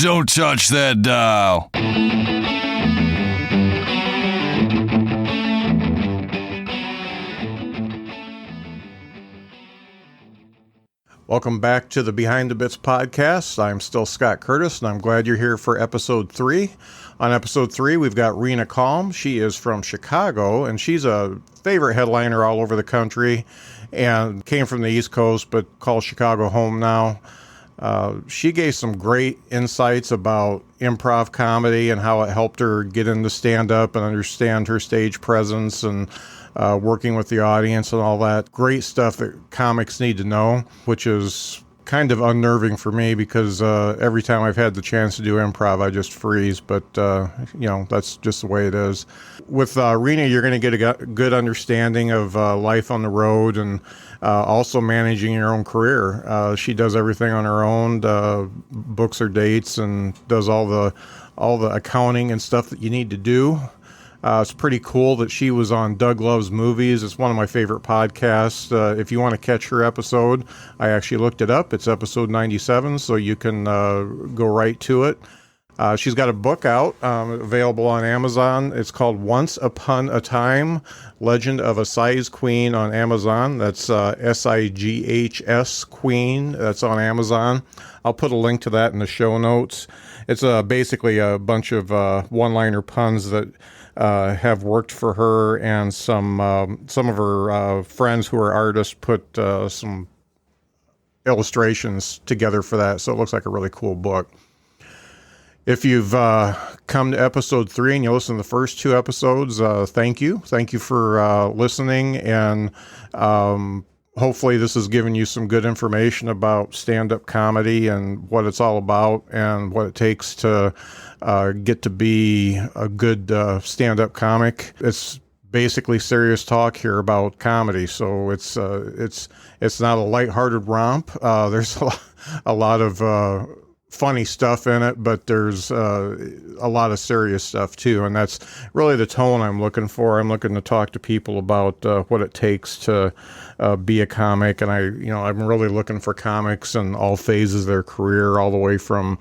Don't touch that dial. Welcome back to the Behind the Bits podcast. I'm still Scott Curtis, and I'm glad you're here for episode 3. On episode 3, we've got Reena Calm. She is from Chicago, and she's a favorite headliner all over the country and came from the East Coast, but calls Chicago home now. She gave some great insights about improv comedy and how it helped her get into stand-up and understand her stage presence and working with the audience and all that. Great stuff that comics need to know, which is kind of unnerving for me because every time I've had the chance to do improv, I just freeze. But, that's just the way it is. With Reena, you're going to get a good understanding of life on the road and also managing your own career. She does everything on her own, books her dates, and does all the accounting and stuff that you need to do. It's pretty cool that she was on Doug Loves Movies. It's one of my favorite podcasts. If you want to catch her episode, I actually looked it up. It's episode 97, so you can go right to it. She's got a book out, available on Amazon. It's called Once Upon a Time, Legend of a Size Queen on Amazon. That's SIGHS Queen. That's on Amazon. I'll put a link to that in the show notes. It's basically a bunch of one-liner puns that have worked for her, and some of her friends who are artists put some illustrations together for that. So it looks like a really cool book. If you've come to episode 3 and you listen to the first 2 episodes, thank you. Thank you for listening, and hopefully this has given you some good information about stand-up comedy and what it's all about and what it takes to get to be a good stand-up comic. It's basically serious talk here about comedy, so it's not a lighthearted romp. There's a lot of funny stuff in it, but there's a lot of serious stuff too, and that's really the tone I'm looking for. I'm looking to talk to people about what it takes to be a comic, and I'm really looking for comics in all phases of their career, all the way from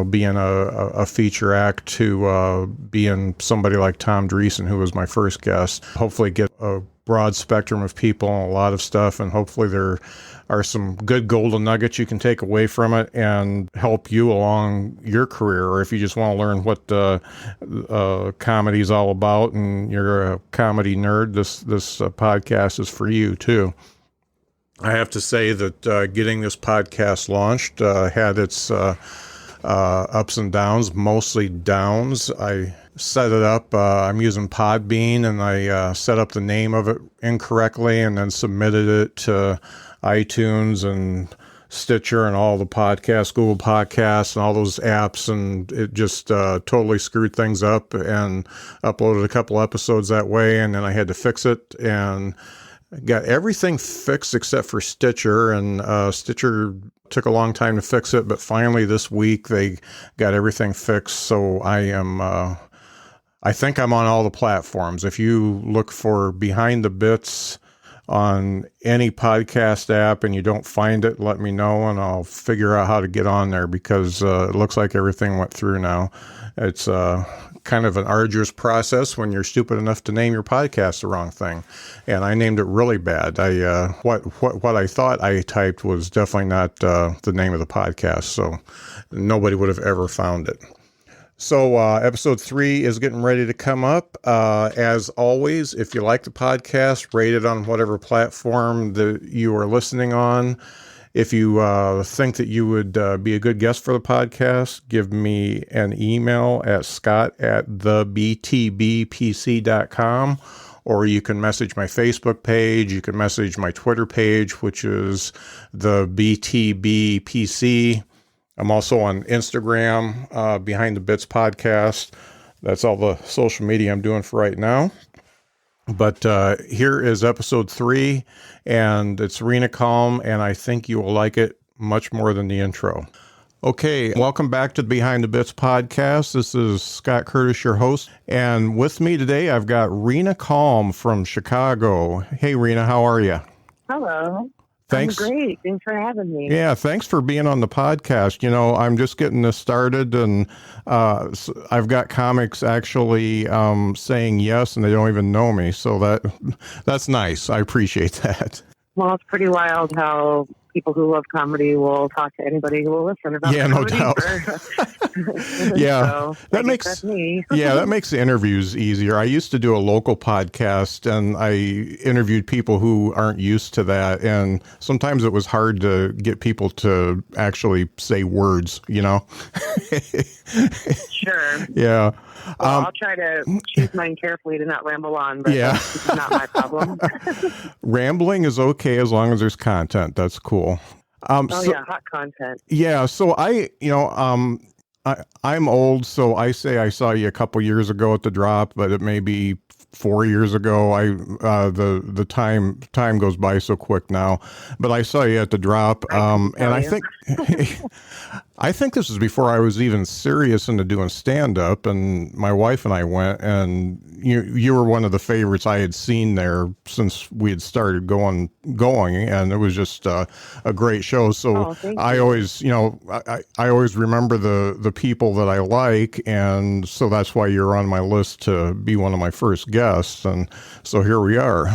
being a feature act to being somebody like Tom Dreesen, who was my first guest. Hopefully get a broad spectrum of people and a lot of stuff, and hopefully there are some good golden nuggets you can take away from it and help you along your career. Or if you just want to learn what comedy is all about and you're a comedy nerd, this podcast is for you too. I have to say that getting this podcast launched had its ups and downs, mostly downs. I set it up. I'm using Podbean, and I set up the name of it incorrectly and then submitted it to iTunes and Stitcher and all the podcasts, Google Podcasts and all those apps, and it just totally screwed things up, and uploaded a couple episodes that way, and then I had to fix it and got everything fixed except for Stitcher, and Stitcher took a long time to fix it, but finally this week they got everything fixed. So I think I'm on all the platforms. If you look for Behind the Bits on any podcast app and you don't find it, let me know and I'll figure out how to get on there, because it looks like everything went through now. It's kind of an arduous process when you're stupid enough to name your podcast the wrong thing, and I named it really bad. What I thought I typed was definitely not the name of the podcast, so nobody would have ever found it. So episode 3 is getting ready to come up. As always, if you like the podcast, rate it on whatever platform that you are listening on. If you think that you would be a good guest for the podcast, give me an email at scott@thebtbpc.com, or you can message my Facebook page. You can message my Twitter page, which is the BTBPC. I'm also on Instagram, Behind the Bits Podcast. That's all the social media I'm doing for right now. But here is episode 3, and it's Reena Calm, and I think you will like it much more than the intro. Okay, welcome back to the Behind the Bits podcast. This is Scott Curtis, your host, and with me today I've got Reena Calm from Chicago. Hey, Reena, how are you? Hello. Thanks. I'm great. Thanks for having me. Yeah, thanks for being on the podcast. I'm just getting this started, and I've got comics actually saying yes, and they don't even know me. So that's nice. I appreciate that. Well, it's pretty wild how people who love comedy will talk to anybody who will listen about comedy. No doubt. Yeah, so that makes me. Yeah, that makes the interviews easier. I used to do a local podcast, and I interviewed people who aren't used to that, and sometimes it was hard to get people to actually say words. Sure. Yeah. Well, I'll try to choose mine carefully to not ramble on, but that's not my problem. Rambling is okay as long as there's content. That's cool. Hot content. Yeah, so I'm old, so I say I saw you a couple years ago at the drop, but it may be 4 years ago. The time goes by so quick now, but I saw you at the drop, and I think this was before I was even serious into doing stand-up, and my wife and I went, and you were one of the favorites I had seen there since we had started going, and it was just a great show. So I always, I always remember the people that I like, and so that's why you're on my list to be one of my first guests, and so here we are.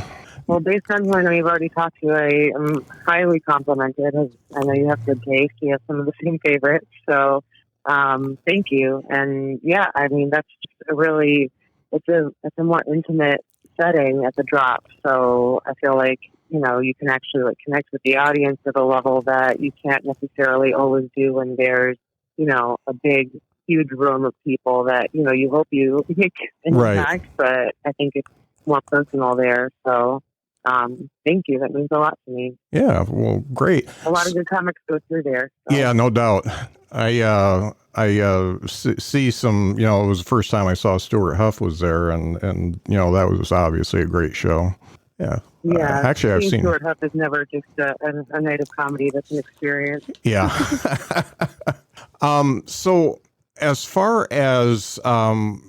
Well, based on who I know you've already talked to, I am highly complimented. I know you have good taste. You have some of the same favorites. So thank you. And yeah, I mean, that's just it's a more intimate setting at the drop. So I feel like, you can actually connect with the audience at a level that you can't necessarily always do when there's, a big, huge room of people that, you hope you make an impact, but I think it's more personal there. So thank you. That means a lot to me. Yeah, well, great. A lot of good comics go through there. So. Yeah, no doubt. I see some, it was the first time I saw Stuart Huff was there, and that was obviously a great show. Yeah. Yeah. Actually, I've seen Stuart Huff is never just a night of comedy. That's an experience. Yeah. So as far as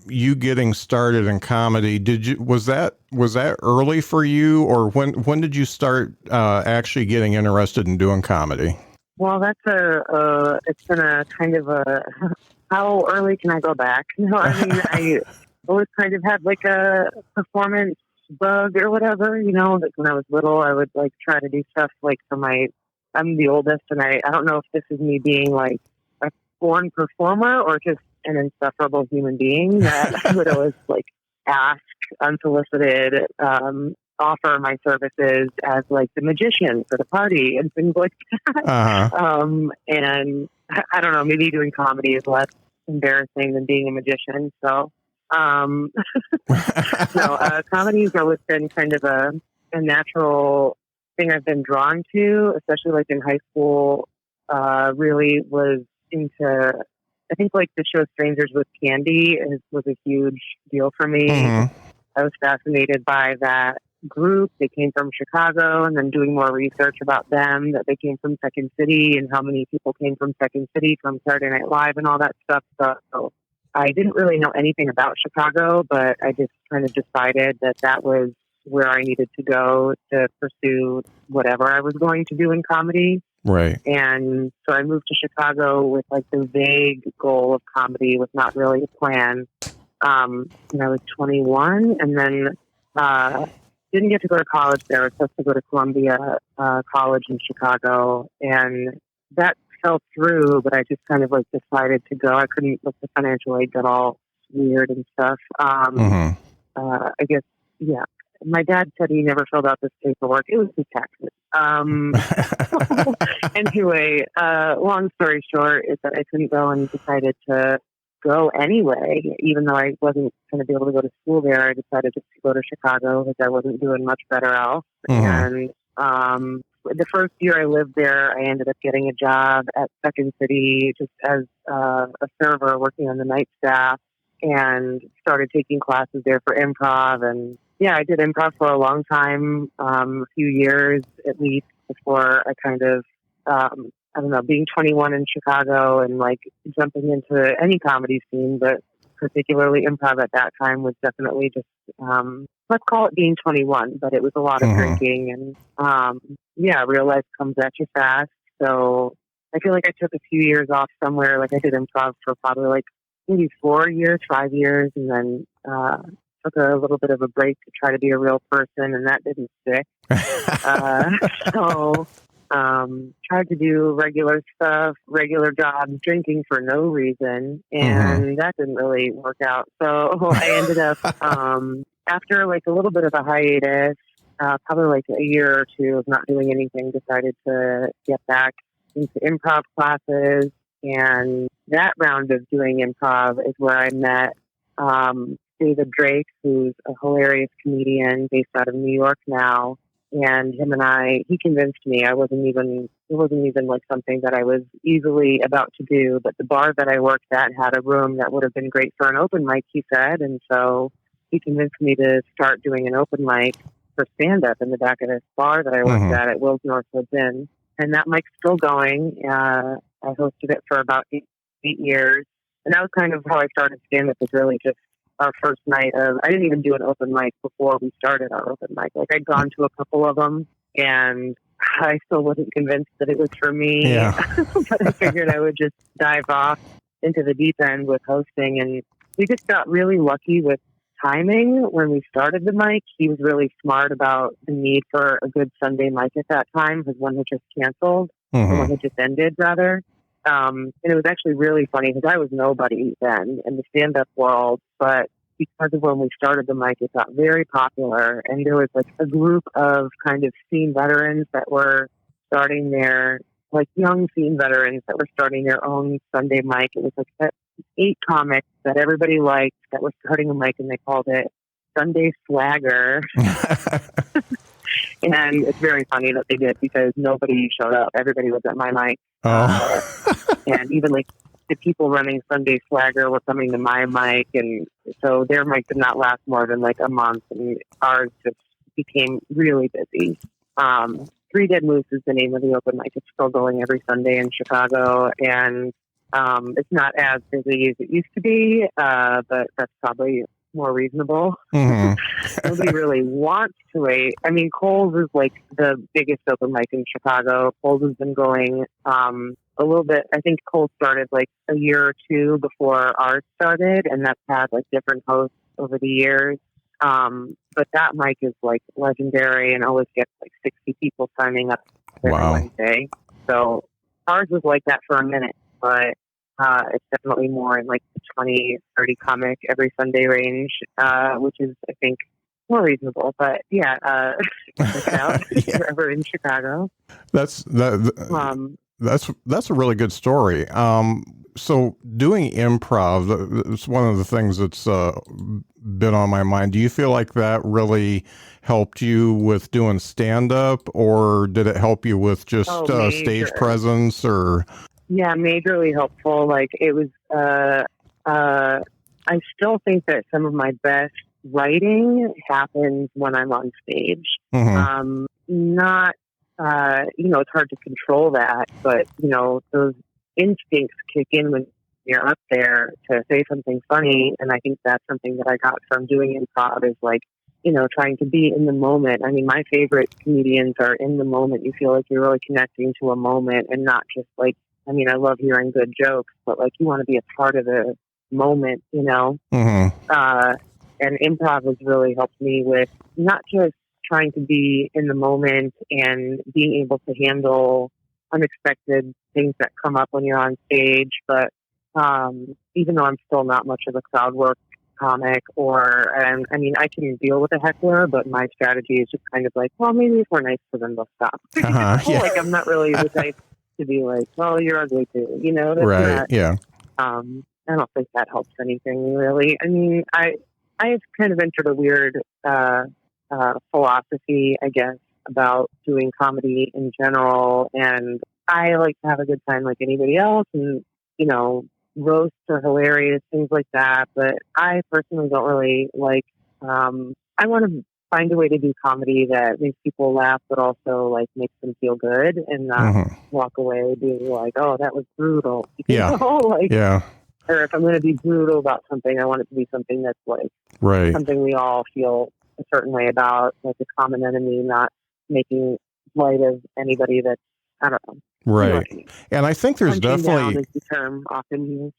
you getting started in comedy, was that early for you, or when did you start actually getting interested in doing comedy? Well, that's it's been a kind of how early can I go back? I always kind of had a performance bug or whatever, when I was little, I would try to do stuff I'm the oldest, and I don't know if this is me being a born performer or just an insufferable human being that I would always ask unsolicited, offer my services as the magician for the party and things like that. Uh-huh. And I don't know, maybe doing comedy is less embarrassing than being a magician. So, comedy's always been kind of a natural thing I've been drawn to, especially in high school. Really was into, I think the show Strangers with Candy was a huge deal for me. Mm-hmm. I was fascinated by that group. They came from Chicago, and then doing more research about them, that they came from Second City and how many people came from Second City from Saturday Night Live and all that stuff. So I didn't really know anything about Chicago, but I just kind of decided that was where I needed to go to pursue whatever I was going to do in comedy. Right. And so I moved to Chicago with the vague goal of comedy with not really a plan. When I was 21, and then didn't get to go to college there. I was supposed to go to Columbia College in Chicago, and that fell through, but I just kind of decided to go. I couldn't, the financial aid got all weird and stuff. I guess, yeah. My dad said he never filled out this paperwork. It was his taxes. Anyway, long story short is that I couldn't go, and decided to go anyway. Even though I wasn't going to be able to go to school there, I decided just to go to Chicago because I wasn't doing much better else. Mm-hmm. And the first year I lived there, I ended up getting a job at Second City just as a server working on the night staff, and started taking classes there for improv. And yeah, I did improv for a long time, a few years at least, before I kind of, I don't know, being 21 in Chicago and jumping into any comedy scene, but particularly improv at that time was definitely just, let's call it being 21, but it was a lot of drinking and real life comes at you fast. So I feel like I took a few years off somewhere. Like I did improv for probably like maybe 4 years, 5 years, and then took a little bit of a break to try to be a real person, and that didn't stick. So tried to do regular stuff, regular jobs, drinking for no reason, and that didn't really work out. So I ended up, after like a little bit of a hiatus, probably like a year or two of not doing anything, decided to get back into improv classes. And that round of doing improv is where I met David Drake, who's a hilarious comedian based out of New York now. And him and he convinced me. It wasn't even like something that I was easily about to do, but the bar that I worked at had a room that would have been great for an open mic, he said. And so he convinced me to start doing an open mic for stand-up in the back of this bar that I worked at Will's Northwoods Inn. And that mic's still going. I hosted it for about 8 years. And that was kind of how I started stand-up, was really just our first night of, I didn't even do an open mic before we started our open mic. Like I'd gone to a couple of them and I still wasn't convinced that it was for me. Yeah. But I figured I would just dive off into the deep end with hosting. And we just got really lucky with timing when we started the mic. He was really smart about the need for a good Sunday mic at that time, because one had just canceled, the one had just ended rather. And it was actually really funny because I was nobody then in the stand-up world, but because of when we started the mic, it got very popular. And there was like a group of kind of scene veterans that were starting their, like young scene veterans that were starting their own Sunday mic. It was like 8 comics that everybody liked that were starting a mic, and they called it Sunday Swagger. And it's very funny that they did, because nobody showed up. Everybody was at my mic. And even like the people running Sunday Swagger were coming to my mic. And so their mic did not last more than like a month. And ours just became really busy. Three Dead Moose is the name of the open mic. It's still going every Sunday in Chicago. And it's not as busy as it used to be, but that's probably more reasonable. Nobody really wants to wait. I mean, Cole's is like the biggest open mic in Chicago. Cole's has been going a little bit. I think Cole started like a year or two before ours started, and that's had like different hosts over the years. But that mic is like legendary and always gets like 60 people signing up every Wednesday. So ours was like that for a minute, but it's definitely more in like the 20, 30 comic every Sunday range, which is, I think, more reasonable. But yeah, check it out if you're ever in Chicago. That's a really good story. So doing improv, it's one of the things that's been on my mind. Do you feel like that really helped you with doing stand-up, or did it help you with just stage presence? Or yeah, majorly helpful. Like it was, I still think that some of my best writing happens when I'm on stage. Not, it's hard to control that, but, those instincts kick in when you're up there to say something funny. And I think that's something that I got from doing improv, is like, trying to be in the moment. I mean, my favorite comedians are in the moment. You feel like you're really connecting to a moment and not just like, I mean, I love hearing good jokes, but like you want to be a part of the moment, And improv has really helped me with not just trying to be in the moment and being able to handle unexpected things that come up when you're on stage, but even though I'm still not much of a crowd work comic, I I can deal with a heckler, but my strategy is just kind of like, well, maybe if we're nice to them, they'll stop. Like I'm not really the type to be like, well, you're ugly too, that's right? Not, yeah. I don't think that helps anything really. I mean, I've kind of entered a weird philosophy, I guess, about doing comedy in general, and I like to have a good time like anybody else, and roasts are hilarious, things like that. But I personally don't really like. I want to find a way to do comedy that makes people laugh, but also like makes them feel good, and not walk away being like, "Oh, that was brutal." Or if I'm going to be brutal about something, I want it to be something that's like something we all feel a certain way about, like a common enemy, not making light of anybody that's, I don't know. Right. You know what I mean. And I think there's Punching definitely, down is the term often used.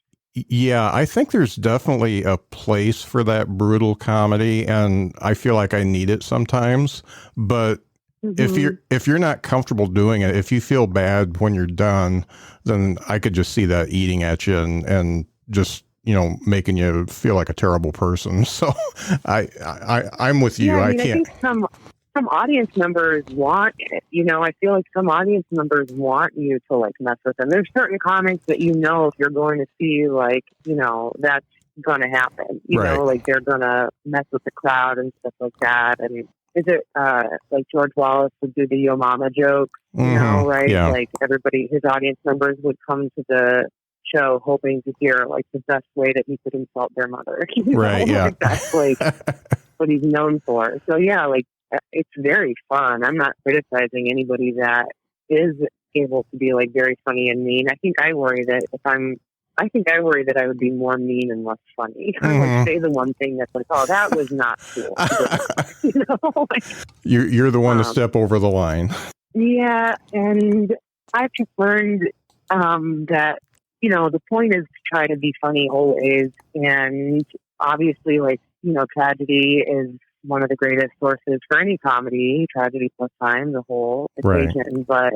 yeah, I think there's definitely a place for that brutal comedy, and I feel like I need it sometimes. But if you're not comfortable doing it, if you feel bad when you're done, then I could just see that eating at you and just, you know, making you feel like a terrible person. So I'm with you. Yeah, I I can't. think some audience members want it. You know, I feel like some audience members want you to like mess with them. There's certain comics that, you know, if you're going to see, like, you know, that's going to happen. You know, like they're going to mess with the crowd and stuff like that. And is it like George Wallace would do the Yo Mama joke, you know, right? Yeah. Like everybody, his audience members would come to the show hoping to hear like the best way that he could insult their mother. You know? Right, yeah. Like, that's like what he's known for. So yeah, like it's very fun. I'm not criticizing anybody that is able to be like very funny and mean. I think I worry that I would be more mean and less funny. I would say the one thing that's like, oh, that was not cool. You know, like, You're the one to step over the line. Yeah, and I've just learned that, you know, the point is to try to be funny always. And obviously, like, you know, tragedy is one of the greatest sources for any comedy, tragedy plus time, the whole equation. But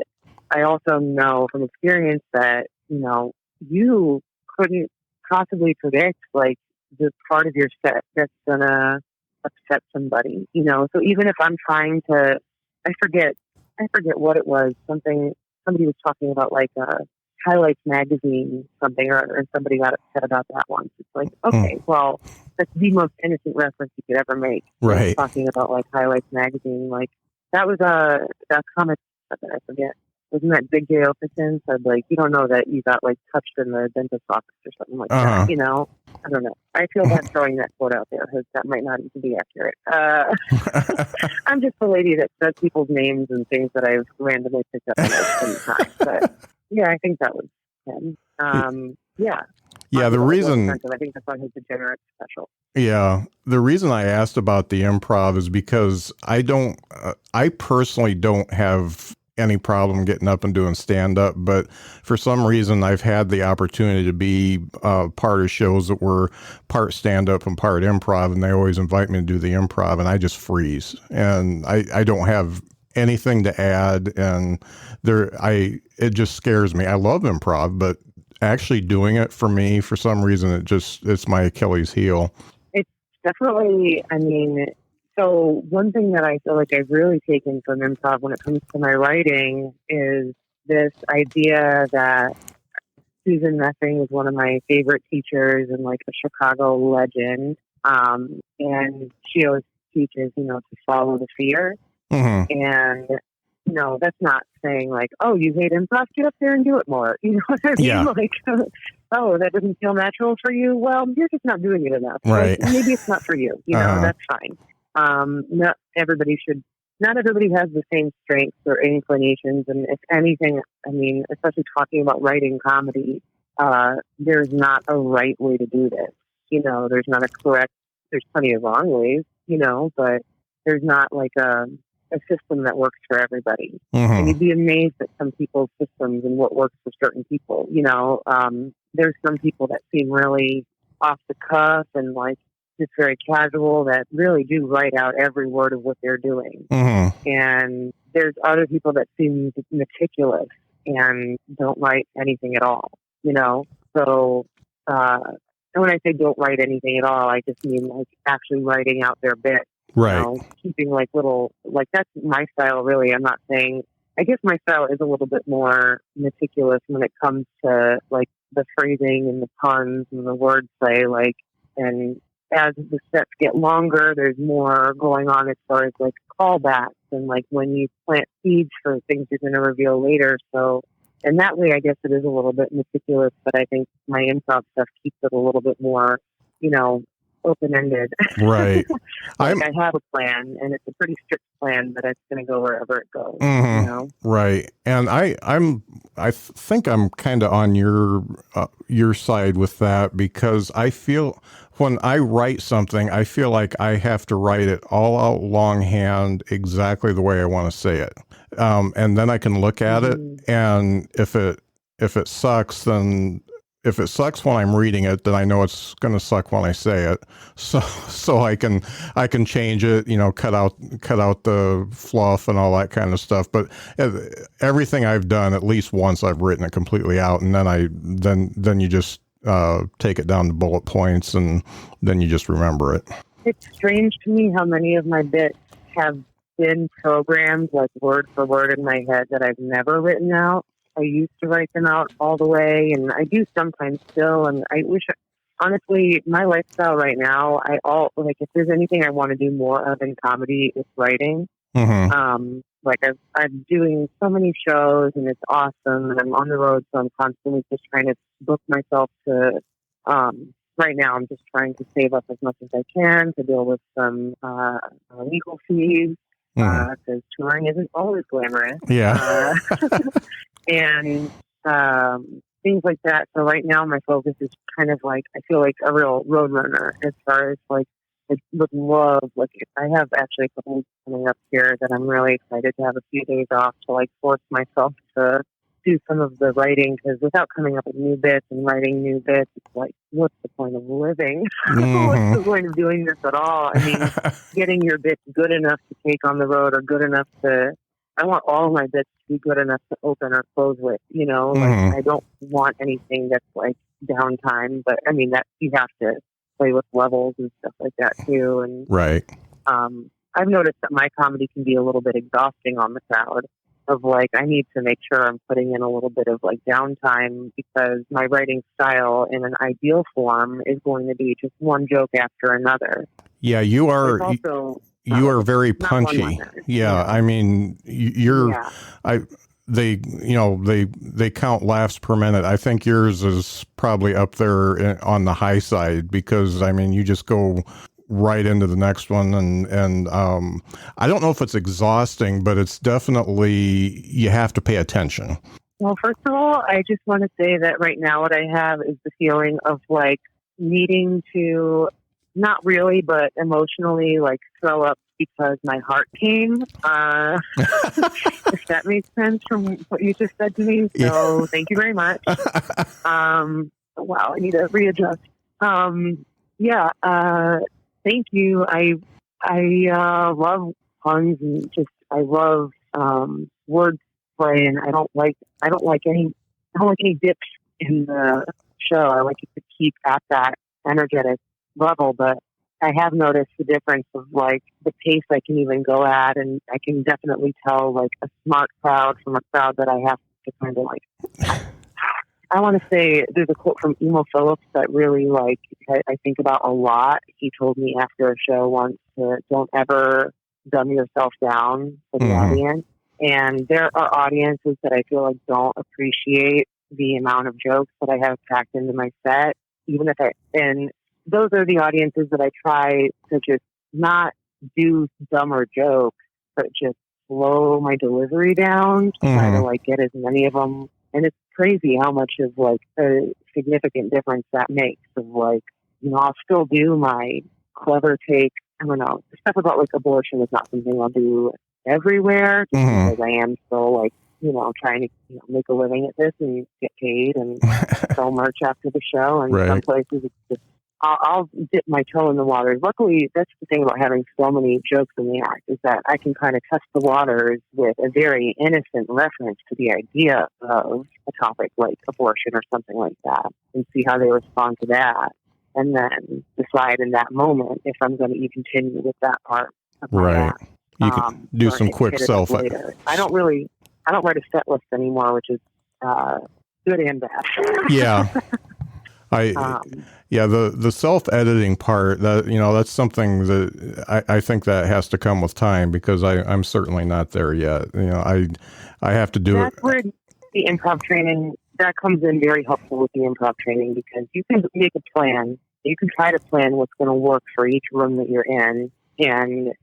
I also know from experience that, you know, you couldn't possibly predict like the part of your set that's gonna upset somebody, you know. So even if I'm trying to, I forget what it was. Somebody was talking about like Highlights magazine, something or other, and somebody got upset about that once. It's like, okay, well, that's the most innocent reference you could ever make. Right. Talking about like Highlights magazine, like that was a comic. I forget. Wasn't that Big J Okerson said like, you don't know that you got like touched in the dentist's office or something like that. You know, I don't know. I feel bad throwing that quote out there because that might not even be accurate. I'm just the lady that says people's names and things that I've randomly picked up at time. But yeah, I think that was him. Yeah. Yeah, the reason I think that's on his degenerate special. Yeah, the reason I asked about the improv is because I personally don't have any problem getting up and doing stand-up, but for some reason I've had the opportunity to be part of shows that were part stand-up and part improv, and they always invite me to do the improv, and I just freeze, and I don't have anything to add, and it just scares me. I love improv, but actually doing it for me, for some reason, it's my Achilles heel. It's definitely, I mean, so one thing that I feel like I've really taken from improv when it comes to my writing is this idea that Susan Messing is one of my favorite teachers and like a Chicago legend. And she always teaches, you know, to follow the fear. And, you know, that's not saying like, oh, you hate improv, get up there and do it more. You know what I mean? Yeah. Like, oh, that doesn't feel natural for you. Well, you're just not doing it enough. Right. Like, maybe it's not for you. You know, that's fine. Not everybody has the same strengths or inclinations. And if anything, I mean, especially talking about writing comedy, there's not a right way to do this. You know, there's plenty of wrong ways, you know, but there's not like a system that works for everybody. And you'd be amazed at some people's systems and what works for certain people. You know, there's some people that seem really off the cuff and like just very casual that really do write out every word of what they're doing. And there's other people that seem meticulous and don't write anything at all, you know? So, and when I say don't write anything at all, I just mean like actually writing out their bit. Right. You know, keeping like little, like that's my style really. I'm not saying, I guess my style is a little bit more meticulous when it comes to like the phrasing and the puns and the wordplay, like, and as the sets get longer, there's more going on as far as like callbacks and like when you plant seeds for things you're going to reveal later. So, and that way, I guess it is a little bit meticulous, but I think my improv stuff keeps it a little bit more, you know, open-ended. Right. Like I have a plan, and it's a pretty strict plan, but it's going to go wherever it goes. You know? Right. And I think I'm kind of on your side with that, because I feel when I write something, I feel like I have to write it all out longhand exactly the way I want to say it. And then I can look at it, and if it sucks, then if it sucks when I'm reading it, then I know it's going to suck when I say it. So I can change it, cut out the fluff and all that kind of stuff. But everything I've done, at least once I've written it completely out, and then you just take it down to bullet points, and then you just remember it. It's strange to me how many of my bits have been programmed like word for word in my head that I've never written out. I used to write them out all the way, and I do sometimes still. And I wish, honestly, my lifestyle right now, if there's anything I want to do more of in comedy, it's writing. Mm-hmm. I'm doing so many shows, and it's awesome. And I'm on the road, so I'm constantly just trying to book myself to. Right now, I'm just trying to save up as much as I can to deal with some legal fees, because touring isn't always glamorous. Yeah. And things like that. So right now my focus is kind of like, I feel like a real road runner as far as I would love, I have actually a couple weeks coming up here that I'm really excited to have a few days off to force myself to do some of the writing, because without coming up with new bits and writing new bits, it's what's the point of living? What's the point of doing this at all? I mean, getting your bits good enough to take on the road, or good enough I want all of my bits to be good enough to open or close with, I don't want anything that's downtime, but I mean that you have to play with levels and stuff like that too. And right. I've noticed that my comedy can be a little bit exhausting on the crowd of I need to make sure I'm putting in a little bit of downtime, because my writing style in an ideal form is going to be just one joke after another. Yeah, you are. You are very punchy. Yeah, I mean, they count laughs per minute. I think yours is probably up there on the high side, because I mean, you just go right into the next one, and I don't know if it's exhausting, but it's definitely, you have to pay attention. Well, first of all, I just want to say that right now what I have is the feeling of needing to, not really, but emotionally, throw up because my heart came. If that makes sense from what you just said to me. So Thank you very much. Wow, I need to readjust. Thank you. I love puns, and I love word play, and I don't like any dips in the show. I like it to keep at that energetic level, but I have noticed the difference of the pace I can even go at, and I can definitely tell a smart crowd from a crowd that I have to kind of I want to say there's a quote from Emo Phillips that really I think about a lot. He told me after a show once to don't ever dumb yourself down for the audience. And there are audiences that I feel don't appreciate the amount of jokes that I have packed into my set, and those are the audiences that I try to just not do dumber jokes, but just slow my delivery down to try to get as many of them. And it's crazy how much of a significant difference that makes. Of I'll still do my clever take. I don't know, stuff about abortion is not something I'll do everywhere, just because I am still trying to make a living at this and get paid and sell merch after the show. And some places it's just, I'll dip my toe in the waters. Luckily, that's the thing about having so many jokes in the act, is that I can kind of test the waters with a very innocent reference to the idea of a topic like abortion or something like that, and see how they respond to that, and then decide in that moment if I'm going to continue with that part of my act. You can do some quick self. I don't write a set list anymore, which is good and bad. Yeah. The self-editing part, that that's something that I think that has to come with time, because I'm certainly not there yet. I have to do it. That's where the improv training that comes in very helpful with the improv training, because you can make a plan. You can try to plan what's going to work for each room that you're in, and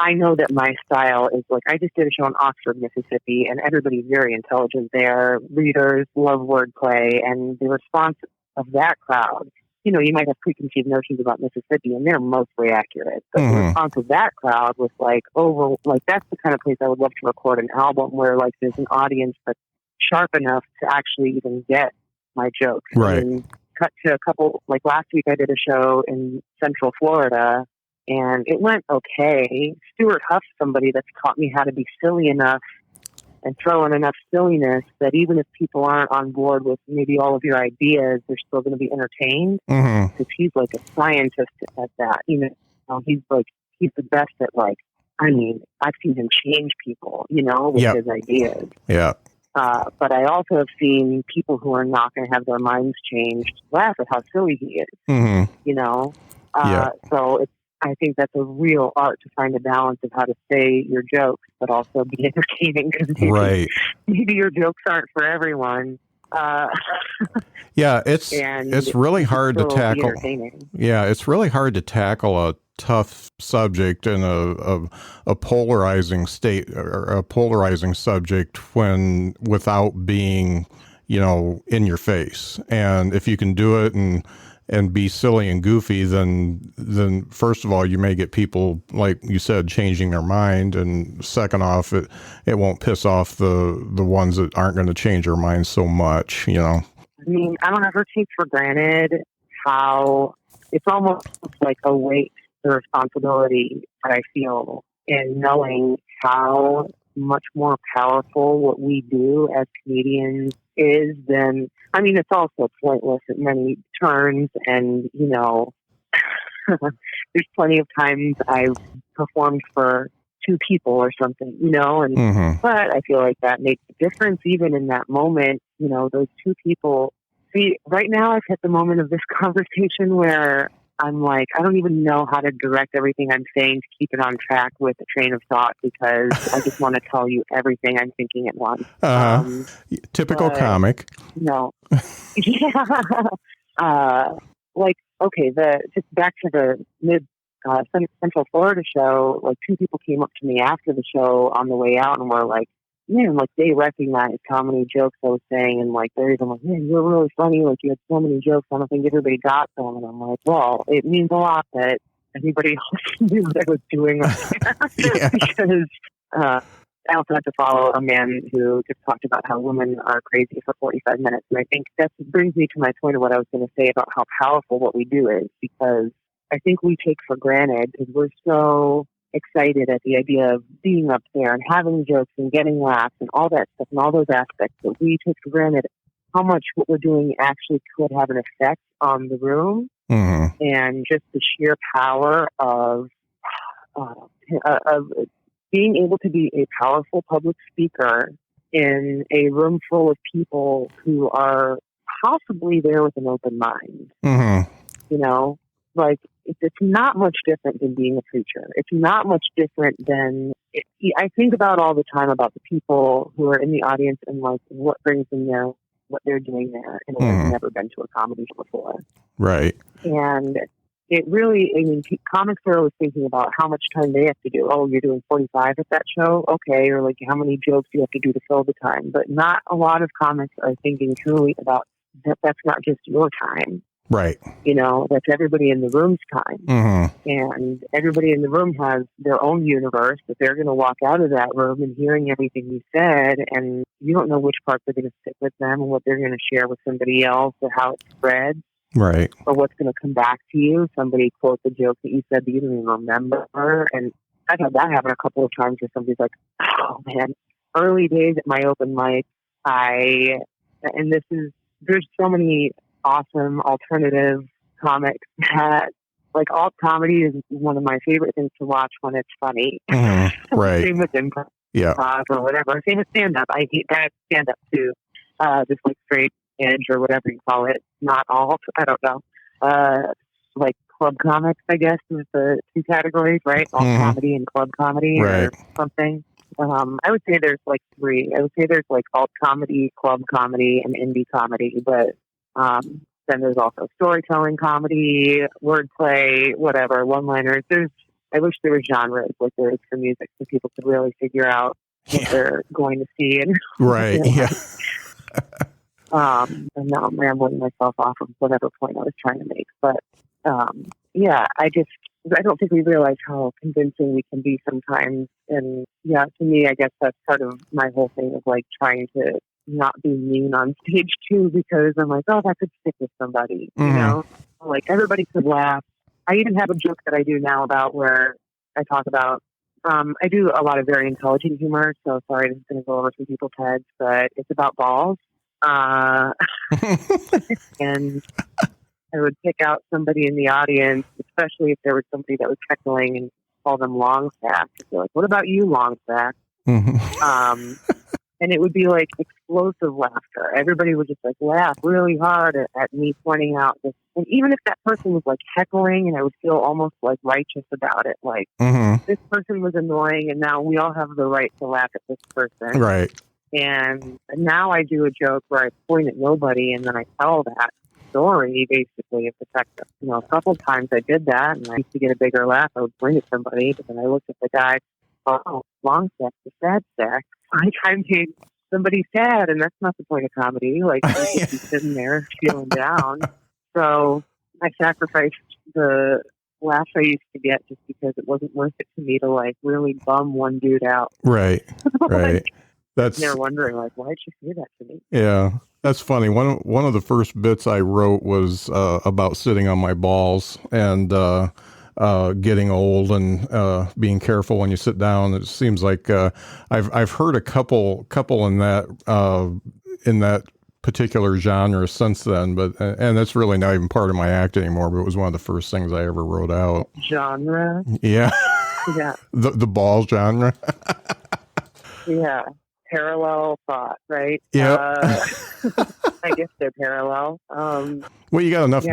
I know that my style is I just did a show in Oxford, Mississippi, and everybody's very intelligent there. Readers love wordplay, and the response of that crowd, you might have preconceived notions about Mississippi, and they're mostly accurate. But the response of that crowd was like, that's the kind of place I would love to record an album where like there's an audience that's sharp enough to actually even get my jokes. Right. And cut to a couple, like last week I did a show in Central Florida, and it went okay. Stuart Huff's somebody that's taught me how to be silly enough and throw in enough silliness that even if people aren't on board with maybe all of your ideas, they're still going to be entertained. Because he's like a scientist at that. He's the best at like, I mean, I've seen him change people, with his ideas. Yeah. But I also have seen people who are not going to have their minds changed laugh at how silly he is. So I think that's a real art to find a balance of how to say your jokes, but also be entertaining, because maybe your jokes aren't for everyone. It's really hard to tackle. Yeah, it's really hard to tackle a tough subject in a polarizing state or a polarizing subject without being, in your face. And if you can do it and be silly and goofy, then first of all, you may get people, like you said, changing their mind. And second off, it won't piss off the ones that aren't going to change their minds so much, I mean, I don't ever take for granted how it's almost like a weight, the responsibility that I feel in knowing how much more powerful what we do as comedians is than, I mean, it's also pointless at many turns, and, there's plenty of times I've performed for 2 people or something, but I feel like that makes a difference even in that moment, those 2 people. See, right now I've hit the moment of this conversation where I'm like, I don't even know how to direct everything I'm saying to keep it on track with a train of thought, because I just want to tell you everything I'm thinking at once. Typical comic. No. Just back to the Central Florida show, like 2 people came up to me after the show on the way out and were like, man, like they recognized how many jokes I was saying, and like they're even like, man, you're really funny, like you had so many jokes, I don't think everybody got them. And I'm like, well, it means a lot that everybody else knew what I was doing because I also had to follow a man who just talked about how women are crazy for 45 minutes. And I think that brings me to my point of what I was going to say about how powerful what we do is, because I think we take for granted, because we're so excited at the idea of being up there and having jokes and getting laughs and all that stuff and all those aspects, that we take for granted how much what we're doing actually could have an effect on the room. And just the sheer power of being able to be a powerful public speaker in a room full of people who are possibly there with an open mind. Like, it's not much different than being a preacher. It's not much different than, I think about all the time about the people who are in the audience and like what brings them there, what they're doing there, and they've never been to a comedy show before. Right. And it really, I mean, comics are always thinking about how much time they have to do. Oh, you're doing 45 at that show? Okay. Or like how many jokes you have to do to fill the time. But not a lot of comics are thinking truly about that. That's not just your time. Right. That's everybody in the room's time. And everybody in the room has their own universe that they're going to walk out of that room and hearing everything you said, and you don't know which parts are going to stick with them and what they're going to share with somebody else, or how it spreads. Right. Or what's going to come back to you. Somebody quotes a joke that you said that you didn't even remember. And I've had that happen a couple of times where somebody's like, oh man, early days at my open mic, there's so many awesome alternative comics that, like, alt comedy is one of my favorite things to watch when it's funny. Right. Same with improv or whatever. Same with stand-up. I hate that stand-up too. Just like straight edge or whatever you call it. Not alt. I don't know. Like club comics, I guess, is the 2 categories, right? Alt comedy and club comedy or something. I would say there's like 3. I would say there's like alt comedy, club comedy, and indie comedy, but then there's also storytelling comedy, wordplay, whatever, one-liners. I wish there were genres like there is for music, so people could really figure out what they're going to see. And, And now I'm rambling myself off of whatever point I was trying to make. But yeah, I don't think we realize how convincing we can be sometimes. And yeah, to me, I guess that's part of my whole thing of like trying to not be mean on stage too, because I'm like, oh, that could stick with somebody, you know? Like everybody could laugh. I even have a joke that I do now about where I talk about, I do a lot of very intelligent humor. So sorry, this is going to go over some people's heads, but it's about balls. And I would pick out somebody in the audience, especially if there was somebody that was heckling, and call them long sack. They're like, what about you, long sack? And it would be like explosive laughter. Everybody would just like laugh really hard at me pointing out this. And even if that person was like heckling, and I would feel almost like righteous about it, like this person was annoying, and now we all have the right to laugh at this person. Right. And now I do a joke where I point at nobody, and then I tell that story basically of the fact that, you know, a couple of times I did that, and I used to get a bigger laugh. I would point at somebody, but then I looked at the guy, oh, long sack, the sad sack. I made somebody sad, and that's not the point of comedy. Like, I'm just sitting there feeling down. So I sacrificed the laughs I used to get just because it wasn't worth it to me to like really bum one dude out. Right. Right. They're wondering like, why'd you say that to me? Yeah, that's funny. One of the first bits I wrote was about sitting on my balls and getting old and being careful when you sit down. It seems like I've heard a couple in that particular genre since then, but and that's really not even part of my act anymore. But it was one of the first things I ever wrote out. Genre. Yeah. Yeah. the ball genre. Yeah. Parallel thought, right? Yeah. I guess they're parallel. Well, you got enough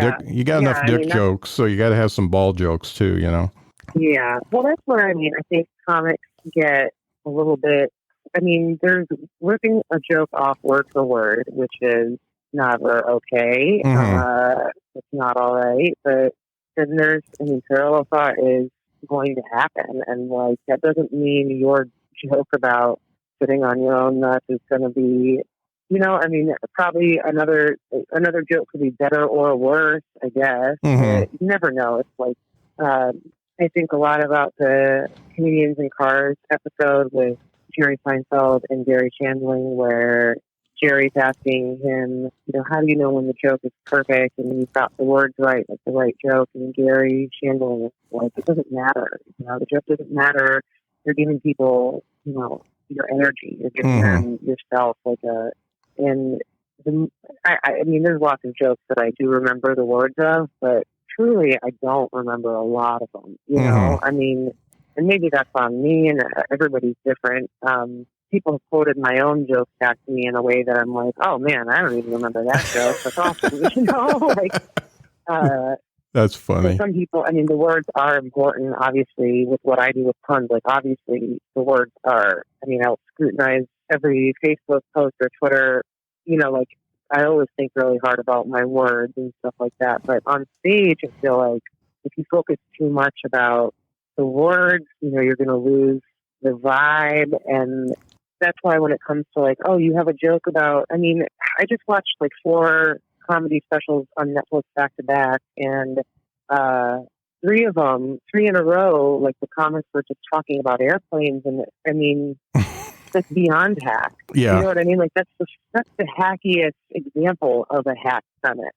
dick jokes, so you got to have some ball jokes too, you know? Yeah. Well, that's what I mean. I think comics get a little bit, I mean, there's ripping a joke off word for word, which is never okay. It's not all right. But then parallel thought is going to happen. And like, that doesn't mean your joke about sitting on your own nuts is going to be, you know, I mean, probably another joke could be better or worse, I guess. But you never know. It's like, I think a lot about the Comedians in Cars episode with Jerry Seinfeld and Gary Shandling, where Jerry's asking him, you know, how do you know when the joke is perfect and you've got the words right, like the right joke? And Gary Shandling is like, it doesn't matter. You know, the joke doesn't matter. You're giving people, you know, your energy. You're giving them yourself I mean, there's lots of jokes that I do remember the words of, but truly I don't remember a lot of them, you know? I mean, and maybe that's on me, and everybody's different. People have quoted my own jokes back to me in a way that I'm like, oh man, I don't even remember that joke. That's awesome. You know, like, that's funny. Some people, I mean, the words are important, obviously, with what I do with puns. Like, obviously, the words are, I mean, I'll scrutinize every Facebook post or Twitter, you know, like, I always think really hard about my words and stuff like that. But on stage, I feel like if you focus too much about the words, you know, you're going to lose the vibe. And that's why when it comes to like, oh, you have a joke about, I mean, I just watched like 4 comedy specials on Netflix back to back, and 3 of them, 3 in a row, like the comics were just talking about airplanes. And I mean, that's beyond hack. Yeah. You know what I mean? Like that's the hackiest example of a hack summit,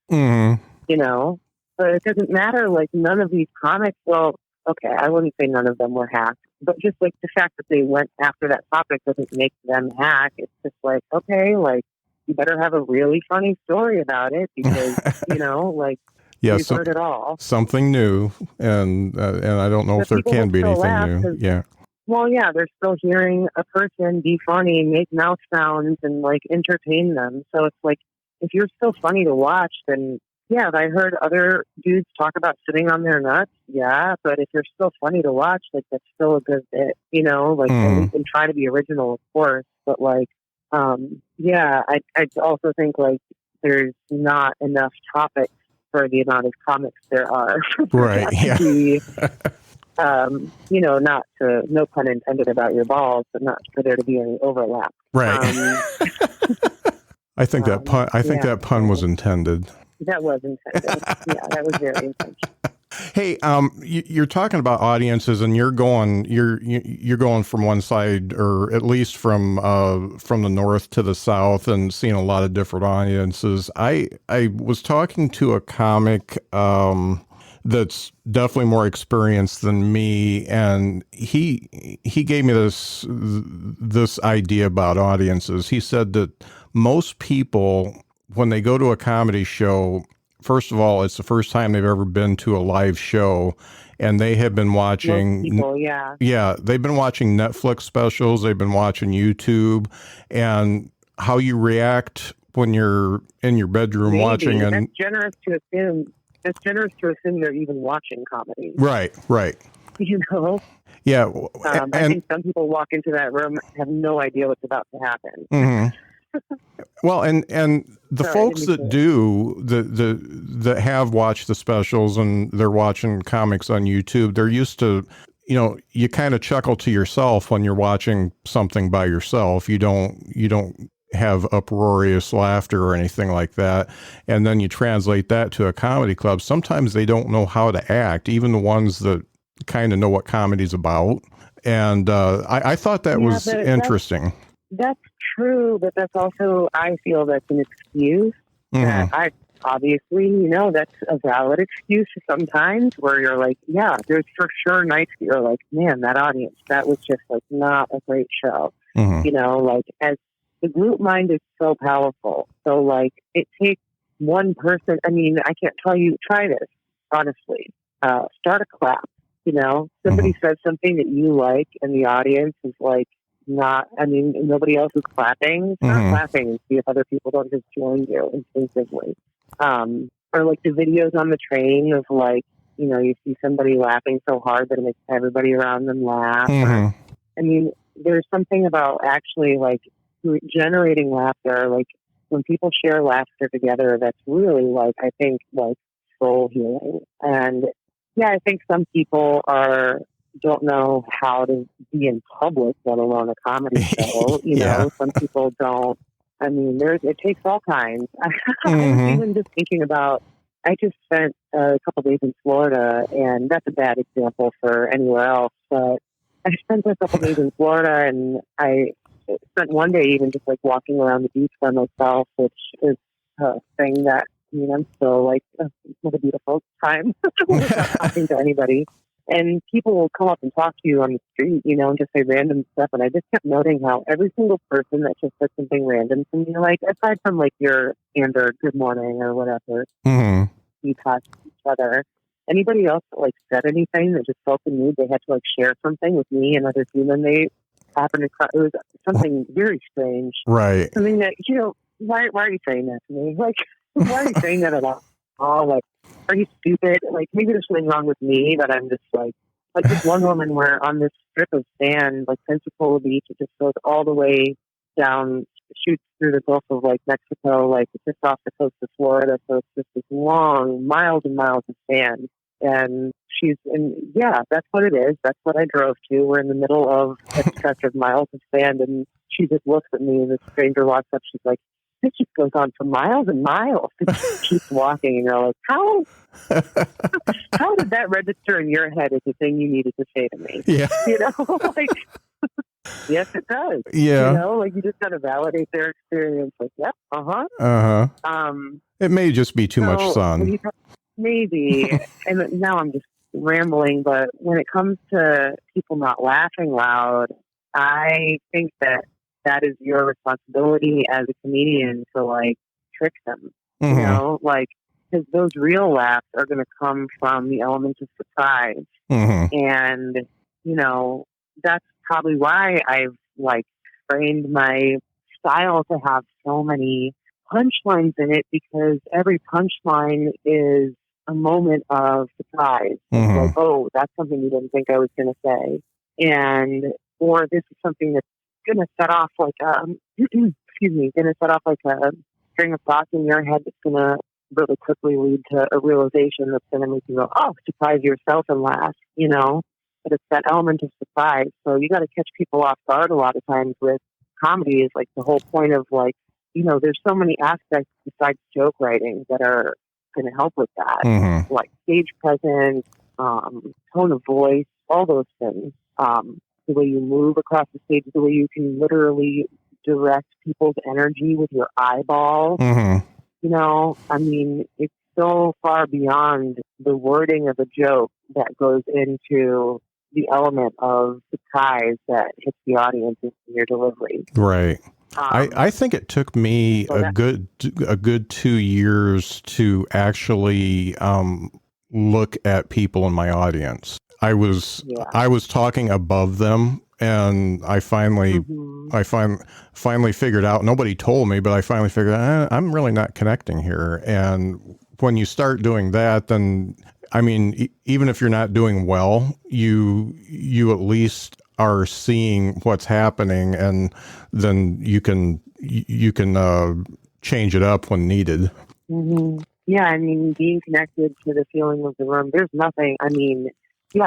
you know, but it doesn't matter. Like none of these comics, well, okay, I wouldn't say none of them were hacked, but just like the fact that they went after that topic doesn't make them hack. It's just like, okay, like you better have a really funny story about it because, you know, like we've heard it all. Something new. And I don't know if there can be anything new. Yeah. Well, yeah, they're still hearing a person be funny, make mouth sounds, and like entertain them. So it's like, if you're still funny to watch, then yeah, I heard other dudes talk about sitting on their nuts. Yeah, but if you're still funny to watch, like that's still a good bit, you know. Like you can try to be original, of course, but like, yeah, I also think like there's not enough topics for the amount of comics there are. Right. Yeah. You know, not to, no pun intended about your balls, but not for there to be any overlap. Right. I think that pun. I think that pun was intended. That was intended. Yeah, that was very intentional. Hey, you're talking about audiences, and you're going from one side, or at least from the north to the south, and seeing a lot of different audiences. I was talking to a comic that's definitely more experienced than me, and he gave me this idea about audiences. He said that most people, when they go to a comedy show, first of all, it's the first time they've ever been to a live show, and they have been watching. Most people, yeah, they've been watching Netflix specials. They've been watching YouTube, and how you react when you're in your bedroom watching. And that's generous to assume. It's generous to assume they're even watching comedy. Right. You know? Yeah. I think some people walk into that room, have no idea what's about to happen. Mm-hmm. Well, and the folks that do, that have watched the specials and they're watching comics on YouTube, they're used to, you kind of chuckle to yourself when you're watching something by yourself. You don't have uproarious laughter or anything like that. And then you translate that to a comedy club. Sometimes they don't know how to act, even the ones that kind of know what comedy's about. And I thought that was interesting. That's true, but that's also, I feel that's an excuse. Mm-hmm. I obviously, that's a valid excuse sometimes, where you're like, yeah, there's for sure nights that you're like, man, that audience, that was just like not a great show. Mm-hmm. As the group mind is so powerful. So, it takes one person. I mean, I can't tell you, try this, honestly. Start a clap, Somebody Mm-hmm. says something that you like, and the audience is nobody else is clapping. Start clapping and see if other people don't just join you instinctively. Or, the videos on the train of, you see somebody laughing so hard that it makes everybody around them laugh. Mm-hmm. There's something about actually, generating laughter, when people share laughter together, that's really I think soul healing. And yeah, I think some people don't know how to be in public, let alone a comedy show. Some people don't. It takes all kinds. I was even just thinking about, I just spent a couple days in Florida, and that's a bad example for anywhere else, but I spent a couple days in Florida, and I spent one day even just walking around the beach by myself, which is a thing that, I'm still what a beautiful time without talking to anybody. And people will come up and talk to you on the street, and just say random stuff. And I just kept noting how every single person that just said something random to me, aside from your and or good morning or whatever, you talk to each other. Anybody else that said anything that just felt the need, they had to share something with me, another human. They happened to cry. It was something very strange. Right. Something that, why are you saying that to me? Why are you saying that at all? Are you stupid? Maybe there's something wrong with me, but I'm just this one woman where on this strip of sand, Pensacola Beach, it just goes all the way down, shoots through the Gulf of Mexico, it's just off the coast of Florida. So it's just this long, miles and miles of sand. And that's what it is. That's what I drove to. We're in the middle of a stretch of miles of sand, and she just looks at me, and the stranger walks up. She's like, this just goes on for miles and miles. It just keeps walking, and you're like, how did that register in your head as the thing you needed to say to me? Yeah. Yes, it does. Yeah. You just got to validate their experience. Yep, It may just be too much sun. Maybe. And now I'm just rambling, but when it comes to people not laughing loud, I think that is your responsibility as a comedian to trick them, because those real laughs are going to come from the element of surprise. And, that's probably why I've framed my style to have so many punchlines in it, because every punchline is a moment of surprise. Oh, that's something you didn't think I was going to say. Or this is something that's going to set off going to set off a string of thoughts in your head that's going to really quickly lead to a realization that's going to make you go, oh, surprise yourself and laugh, But it's that element of surprise. So you got to catch people off guard a lot of times with comedy. Is the whole point of there's so many aspects besides joke writing that are going to help with that, Mm-hmm. like stage presence, tone of voice, all those things. The way you move across the stage, the way you can literally direct people's energy with your eyeballs. Mm-hmm. It's so far beyond the wording of a joke that goes into the element of surprise that hits the audience in your delivery. Right. I think it took me a good 2 years to actually look at people in my audience. I was talking above them, and I finally figured out. Nobody told me, but I finally figured out I'm really not connecting here. And when you start doing that, then even if you're not doing well, you at least are seeing what's happening, and then you can change it up when needed. Mm-hmm. Yeah, being connected to the feeling of the room. There's nothing.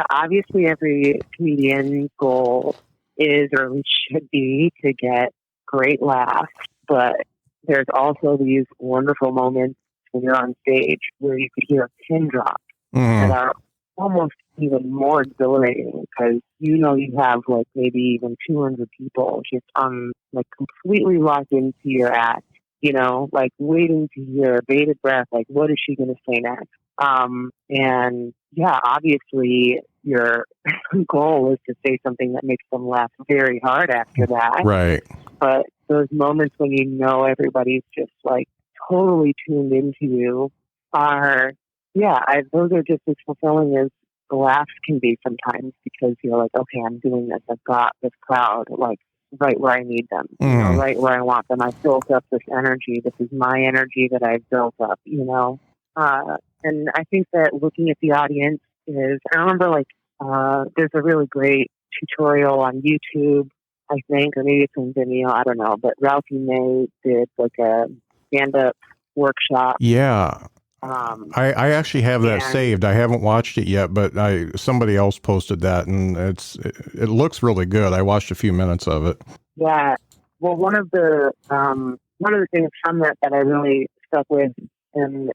Obviously every comedian's goal is, or at least should be, to get great laughs. But there's also these wonderful moments when you're on stage where you could hear a pin drop that are almost even more exhilarating, because you have like maybe even 200 people just completely locked into your act, like waiting to hear bated breath, like what is she going to say next? And yeah, obviously your goal is to say something that makes them laugh very hard after that. Right. But those moments when everybody's just like totally tuned into you those are just as fulfilling as the laughs can be sometimes, because you're like, okay, I'm doing this. I've got this crowd like right where I need them, right where I want them. I've built up this energy. This is my energy that I've built up, and I think that looking at the audience I remember there's a really great tutorial on YouTube, I think, or maybe it's on Vimeo, I don't know, but Ralphie May did like a stand-up workshop. Yeah. I actually have that saved. I haven't watched it yet, but somebody else posted that, and it looks really good. I watched a few minutes of it. Yeah. Well, one of the things from that I really stuck with and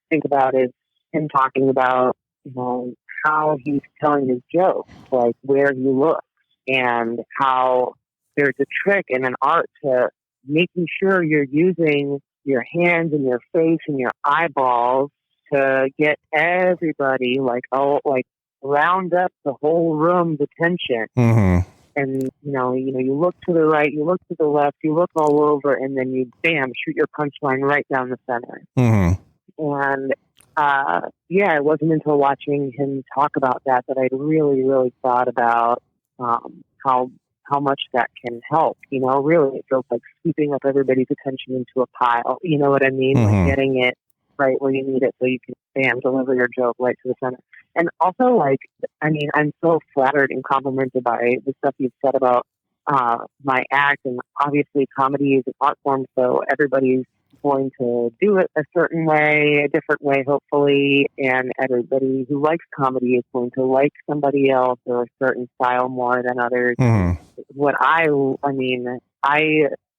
think about is him talking about how he's telling his jokes, like where he looks, and how there's a trick and an art to making sure you're using your hands and your face and your eyeballs to get everybody round up the whole room's attention. Mm-hmm. And you look to the right, you look to the left, you look all over, and then you shoot your punchline right down the center. Mm-hmm. And it wasn't until watching him talk about that I really, really thought about how much that can help. Really, it feels like sweeping up everybody's attention into a pile. You know what I mean? Mm-hmm. Like getting it right where you need it, so you can deliver your joke right to the center. And also, I'm so flattered and complimented by the stuff you've said about my act. And obviously, comedy is an art form, so everybody's going to do it a certain way, a different way, hopefully. And everybody who likes comedy is going to like somebody else or a certain style more than others. Mm-hmm. What I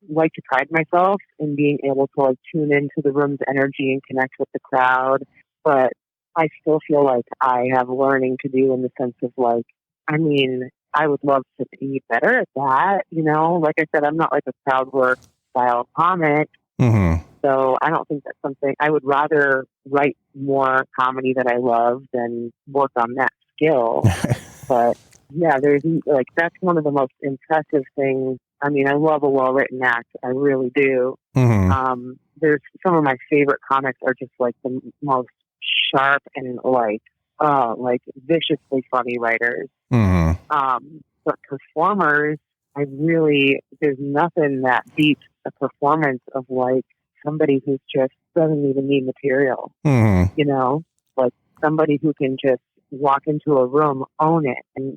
like to pride myself in being able to tune into the room's energy and connect with the crowd, but I still feel like I have learning to do, in the sense of I would love to be better at that. Like I said, I'm not like a crowd work style comic. Mm-hmm. So I don't think that's something. I would rather write more comedy that I love than work on that skill. But yeah, that's one of the most impressive things. I love a well-written act. I really do. Mm-hmm. There's some of my favorite comics are just the most sharp and viciously funny writers. Mm-hmm. But performers, there's nothing that beats a performance of somebody who's just doesn't even need material. Mm-hmm. Somebody who can just walk into a room, own it, and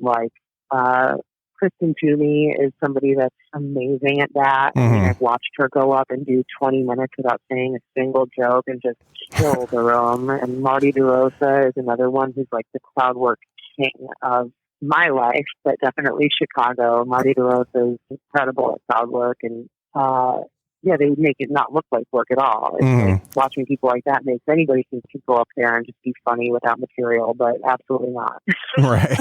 Kristen Toomey is somebody that's amazing at that. Mm-hmm. I've watched her go up and do 20 minutes without saying a single joke and just kill the room. And Marty DeRosa is another one who's the crowd work king of my life, but definitely Chicago. Marty DeRosa is incredible at crowd work. And they make it not look like work at all. It's like watching people like that makes anybody think to go up there and just be funny without material, but absolutely not. Right.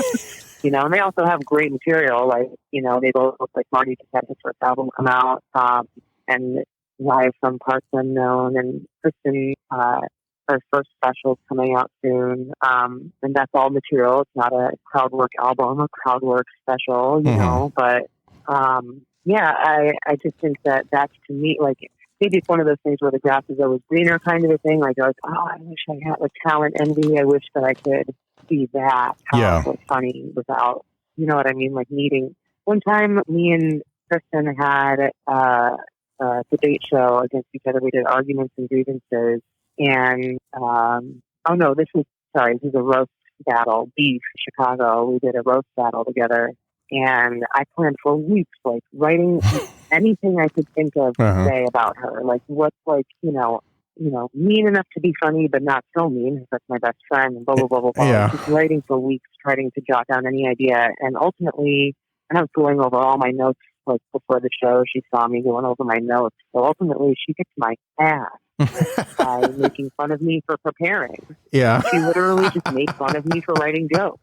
And they also have great material. Like, they both look like Marty just had his first album come out, and Live from Parts Unknown, and Kristen, her first special coming out soon. And that's all material. It's not a crowd work album, a crowd work special, but, I just think that that's, to me, like, maybe it's one of those things where the grass is always greener kind of a thing. Like, I wish I had like talent envy. I wish that I could be that powerful, funny without, you know what I mean? Like needing. One time, me and Kristen had a debate show against each other. We did arguments and grievances, and this is a roast battle. Beef, Chicago. We did a roast battle together. And I planned for weeks, like writing anything I could think of to say about her. Like what's like, mean enough to be funny, but not so mean, because that's my best friend, and blah, blah, blah, blah, blah. Yeah. Just writing for weeks, trying to jot down any idea. And ultimately, and I was going over all my notes, like before the show, she saw me going over my notes. So ultimately, she kicked my ass by making fun of me for preparing. Yeah. She literally just made fun of me for writing jokes.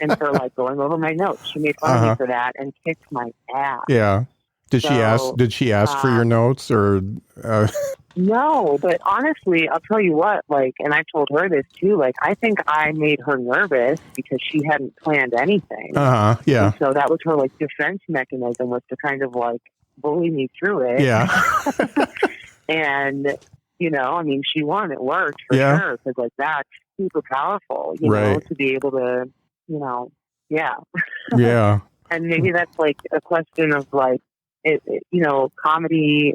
And for like going over my notes. She made fun of me for that and kicked my ass. Yeah. Did she ask for your notes or? No, but honestly, I'll tell you what, like, and I told her this too, like, I think I made her nervous because she hadn't planned anything. Yeah. And so that was her like defense mechanism, was to kind of like bully me through it. Yeah. And, she won. It worked for sure. Because like that's super powerful, to be able to, Yeah. And maybe that's like a question of like, comedy,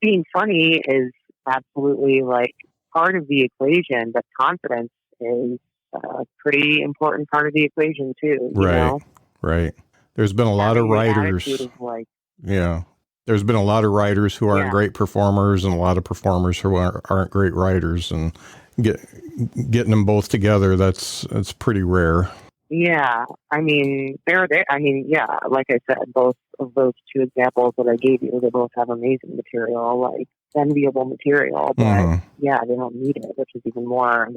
being funny is absolutely like part of the equation, but confidence is a pretty important part of the equation too. Right. There's been a lot of writers. There's been a lot of writers who aren't great performers, and a lot of performers who aren't great writers, and getting them both together, that's pretty rare. Yeah, I mean, like I said, both of those two examples that I gave you, they both have amazing material, like enviable material, but they don't need it, which is even more,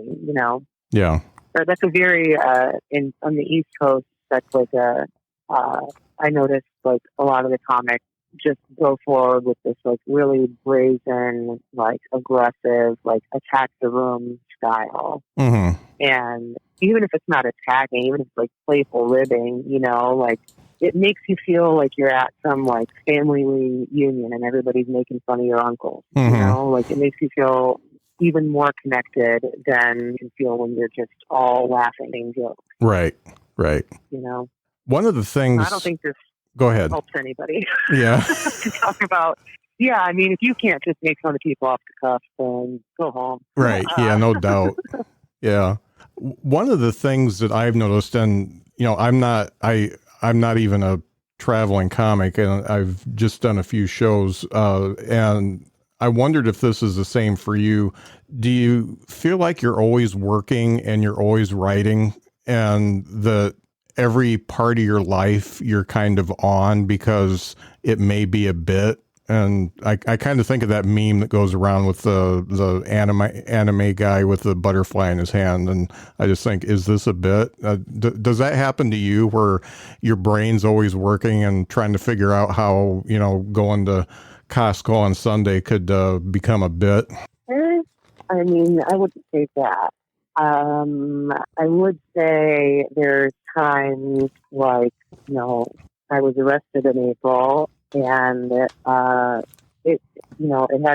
Yeah. So that's a very, on the East Coast, that's like I noticed like a lot of the comics just go forward with this like really brazen, like aggressive, like attack the room style. And even if it's not attacking, even if it's like playful ribbing, like it makes you feel like you're at some like family reunion and everybody's making fun of your uncle. Like it makes you feel even more connected than you feel when you're just all laughing and jokes. Right. One of the things, I don't think this go ahead, helps anybody. Yeah. To talk about. Yeah, I mean, if you can't just make fun of people off the cuff, then go home. Right. Yeah, no doubt. Yeah. One of the things that I've noticed, and I'm not even a traveling comic, and I've just done a few shows, and I wondered if this is the same for you. Do you feel like you're always working and you're always writing, and that every part of your life you're kind of on because it may be a bit? And I kind of think of that meme that goes around with the anime guy with the butterfly in his hand, and I just think, is this a bit? Does that happen to you, where your brain's always working and trying to figure out how going to Costco on Sunday could become a bit? I mean, I wouldn't say that. I would say there's times like I was arrested in April. And it had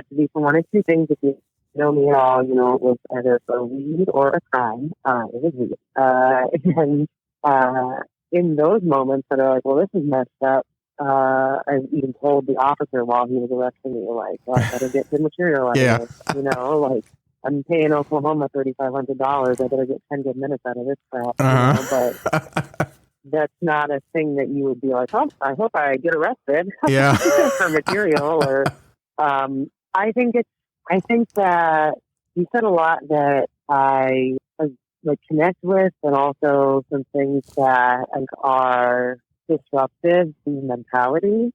to be for one of two things. If you know me at all, it was either for weed or a crime. It was weed. And in those moments that are like, well, this is messed up. I even told the officer while he was arresting me, like, I better get good material out of this. Like, I'm paying Oklahoma $3,500. I better get 10 good minutes out of this crap. But that's not a thing that you would be like, oh, I hope I get arrested for material. Or I think that you said a lot that I like connect with, and also some things that are disruptive to mentality.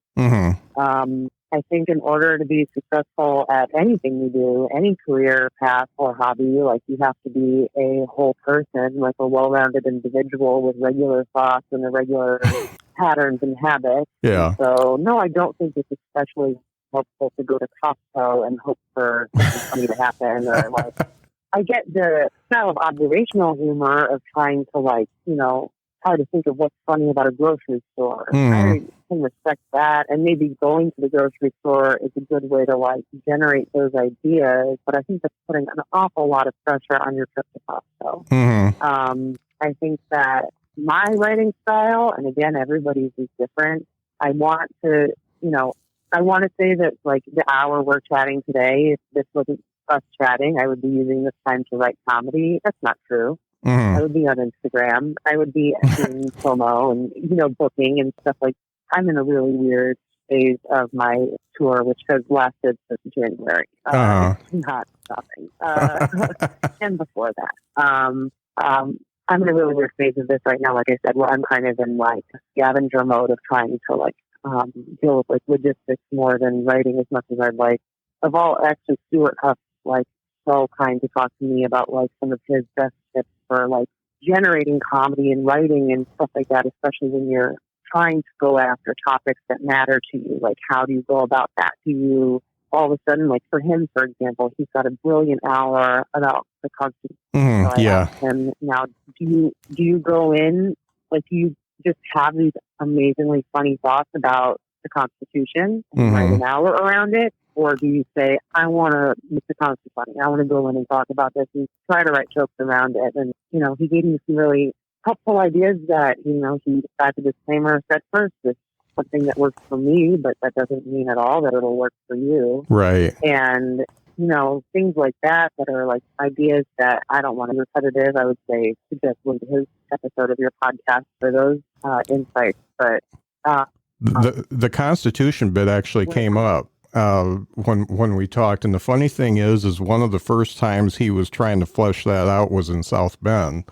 I think in order to be successful at anything you do, any career path or hobby, like you have to be a whole person, like a well-rounded individual with regular thoughts and irregular patterns and habits. Yeah. So no, I don't think it's especially helpful to go to Costco and hope for something funny to happen. Or like, I get the style of observational humor of trying to try to think of what's funny about a grocery store. I can respect that, and maybe going to the grocery store is a good way to generate those ideas. But I think that's putting an awful lot of pressure on your trip to Costco. I think that my writing style, and again, everybody's is different. I want to say that the hour we're chatting today, if this wasn't us chatting, I would be using this time to write comedy. That's not true. I would be on Instagram. I would be doing promo and, booking and stuff like that. I'm in a really weird phase of my tour, which has lasted since January. It's not stopping. And before that. I'm in a really weird phase of this right now, like I said, where I'm kind of in a scavenger mode of trying to deal with logistics more than writing as much as I'd like. Actually, Stuart Huff so kind to talk to me about some of his best tips for generating comedy and writing and stuff like that, especially when you're trying to go after topics that matter to you. How do you go about that? Do you all of a sudden, for him, for example, he's got a brilliant hour about the Constitution. So I asked him, now, do you go in, do you just have these amazingly funny thoughts about the Constitution and write an hour around it? Or do you say, I want to make the Constitution funny. I want to go in and talk about this and try to write jokes around it. And, he gave me some really helpful ideas that, he had the disclaimer set first. It's something that works for me, but that doesn't mean at all that it'll work for you. Right. And, things like that are ideas that I don't want to be repetitive. I would say suggest listen to his episode of your podcast for those insights. But the Constitution bit actually came up when we talked, and the funny thing is one of the first times he was trying to flesh that out was in South Bend,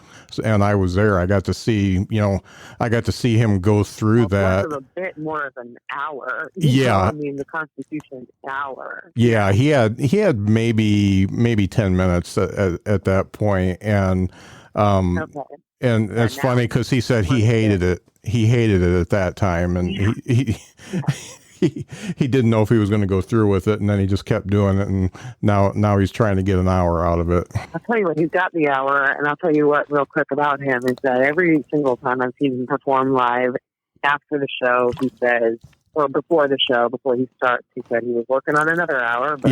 and I was there. I got to see him go through that. A bit more of an hour. The Constitution hour. Yeah, he had maybe 10 minutes at that point, and and it's funny because he said he hated it. He hated it at that time, and he didn't know if he was going to go through with it, and then he just kept doing it, and now he's trying to get an hour out of it. I'll tell you what, he's got the hour, and I'll tell you what real quick about him is that every single time I've seen him perform live, after the show, he says, or before the show, before he starts, he said he was working on another hour, but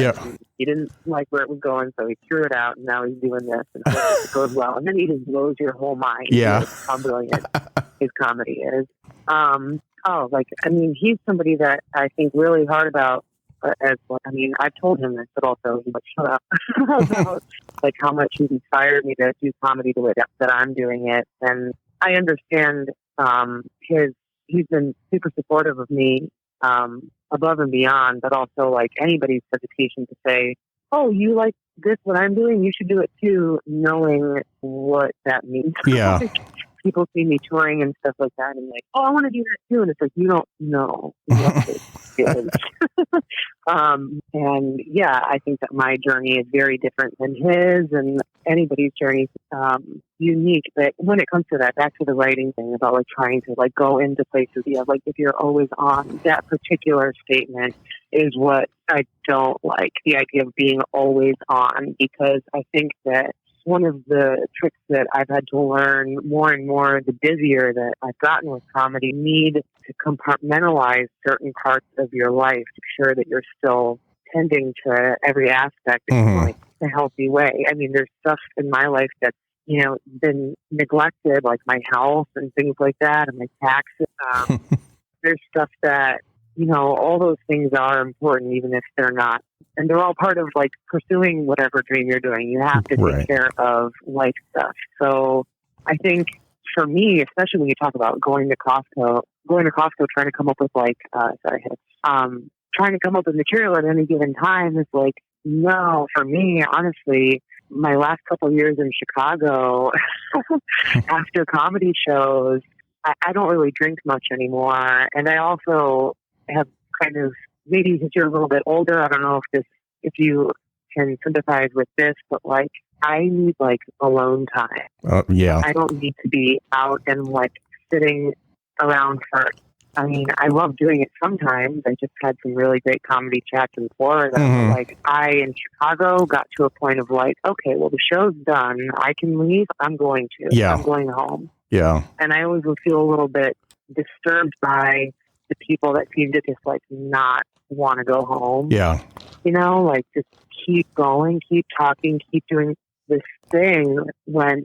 he didn't like where it was going, so he threw it out, and now he's doing this, and it goes well, and then he just blows your whole mind. How brilliant his comedy is. He's somebody that I think really hard about. I've told him this, but also he's shut up about how much he's inspired me to do comedy the way that I'm doing it. And I understand he's been super supportive of me above and beyond, but also anybody's hesitation to say, oh, you like this, what I'm doing, you should do it too, knowing what that means. Yeah. People see me touring and stuff like that, and oh, I want to do that too. And it's you don't know what this is. And I think that my journey is very different than his, and anybody's journey is unique. But when it comes to that, back to the writing thing about trying to go into places, if you're always on, that particular statement is what I don't like. The idea of being always on, because I think that one of the tricks that I've had to learn more and more, the busier that I've gotten with comedy, need to compartmentalize certain parts of your life to ensure that you're still tending to every aspect in a healthy way. There's stuff in my life that's, been neglected, like my health and things like that, and my taxes. There's stuff that, all those things are important, even if they're not. And they're all part of pursuing whatever dream you're doing. You have to take care of life stuff. So I think for me, especially when you talk about going to Costco, trying to come up with trying to come up with material at any given time is no, for me, honestly, my last couple of years in Chicago, after comedy shows, I don't really drink much anymore. And I also have kind of maybe because you're a little bit older, I don't know if you can sympathize with this, but like, I need like alone time. Yeah. I don't need to be out and like sitting around for, I mean, I love doing it sometimes. I just had some really great comedy chats in Florida. Mm-hmm. Like, I, in Chicago, got to a point of like, okay, well, the show's done. I can leave. I'm going to. Yeah. I'm going home. Yeah. And I always would feel a little bit disturbed by the people that seem to just like not want to go home. Yeah. You know, like just keep going, keep talking, keep doing this thing. When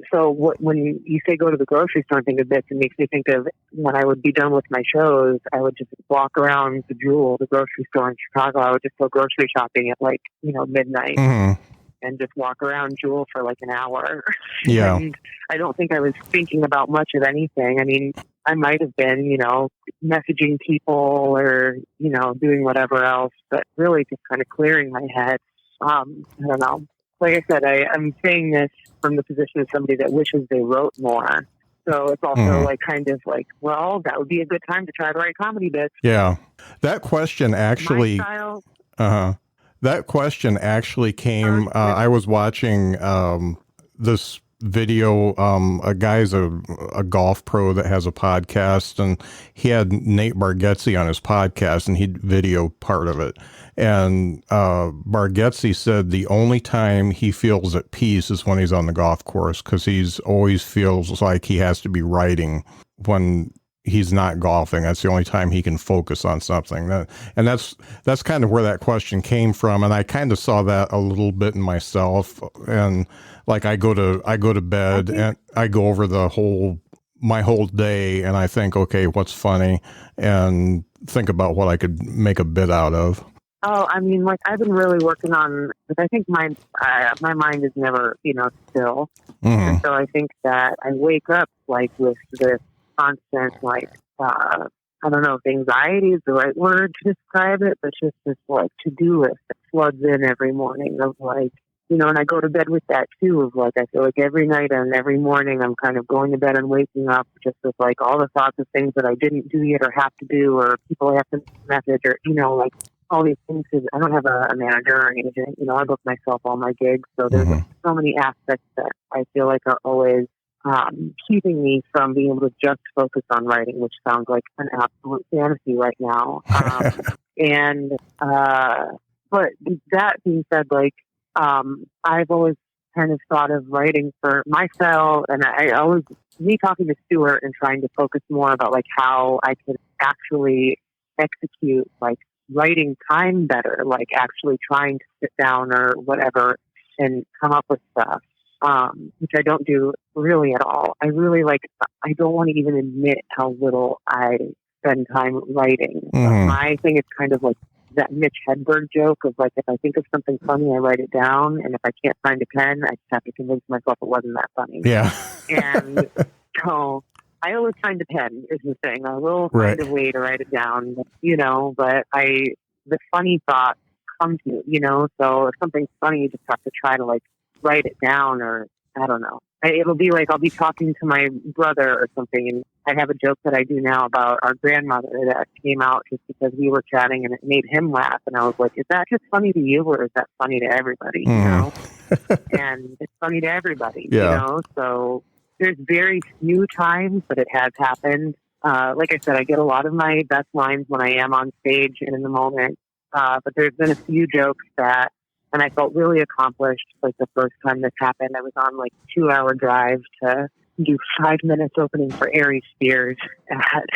you say go to the grocery store and think of this, it makes me think of when I would be done with my shows, I would just walk around the Jewel, the grocery store in Chicago. I would just go grocery shopping at like, midnight. Mm-hmm. And just walk around Jewel for like an hour. Yeah. And I don't think I was thinking about much of anything. I mean, I might have been, messaging people or, doing whatever else, but really just kind of clearing my head. I don't know. Like I said, I'm saying this from the position of somebody that wishes they wrote more. So it's also like kind of like, well, that would be a good time to try to write comedy bits. Yeah. That question actually... My style, That question actually came, I was watching this video, a guy's a golf pro that has a podcast, and he had Nate Bargatze on his podcast, and he'd video part of it. And Bargatze said the only time he feels at peace is when he's on the golf course, because he's always feels like he has to be writing when he's not golfing. That's the only time he can focus on something. And that's kind of where that question came from. And I kind of saw that a little bit in myself. And like I go to bed and I go over my whole day, and I think, okay, what's funny, and think about what I could make a bit out of. Oh, I mean, like I've been really working on, because I think my mind is never, still. Mm-hmm. And so I think that I wake up like with this constant, like, I don't know if anxiety is the right word to describe it, but just this like to-do list that floods in every morning of like, and I go to bed with that too, of like, I feel like every night and every morning I'm kind of going to bed and waking up just with like all the thoughts of things that I didn't do yet or have to do, or people I have to message, or, like all these things. I don't have a manager or an agent, I book myself all my gigs. So there's so many aspects that I feel like are always keeping me from being able to just focus on writing, which sounds like an absolute fantasy right now. But that being said, like, I've always kind of thought of writing for my style, and me talking to Stuart and trying to focus more about like how I could actually execute like writing time better, like actually trying to sit down or whatever and come up with stuff. Which I don't do really at all. I don't want to even admit how little I spend time writing. My thing is kind of like that Mitch Hedberg joke of like, if I think of something funny, I write it down. And if I can't find a pen, I just have to convince myself it wasn't that funny. Yeah. And so I always find a pen is the thing. I will find a way to write it down, but the funny thoughts come to you, so if something's funny, you just have to try to like write it down, or I don't know. It'll be like I'll be talking to my brother or something, and I have a joke that I do now about our grandmother that came out just because we were chatting and it made him laugh, and I was like, is that just funny to you, or is that funny to everybody? And it's funny to everybody, so there's very few times, but it has happened. Like I said, I get a lot of my best lines when I am on stage and in the moment, but there's been a few jokes and I felt really accomplished. Like the first time this happened, I was on like a 2-hour drive to do 5 minutes opening for Aries Spears at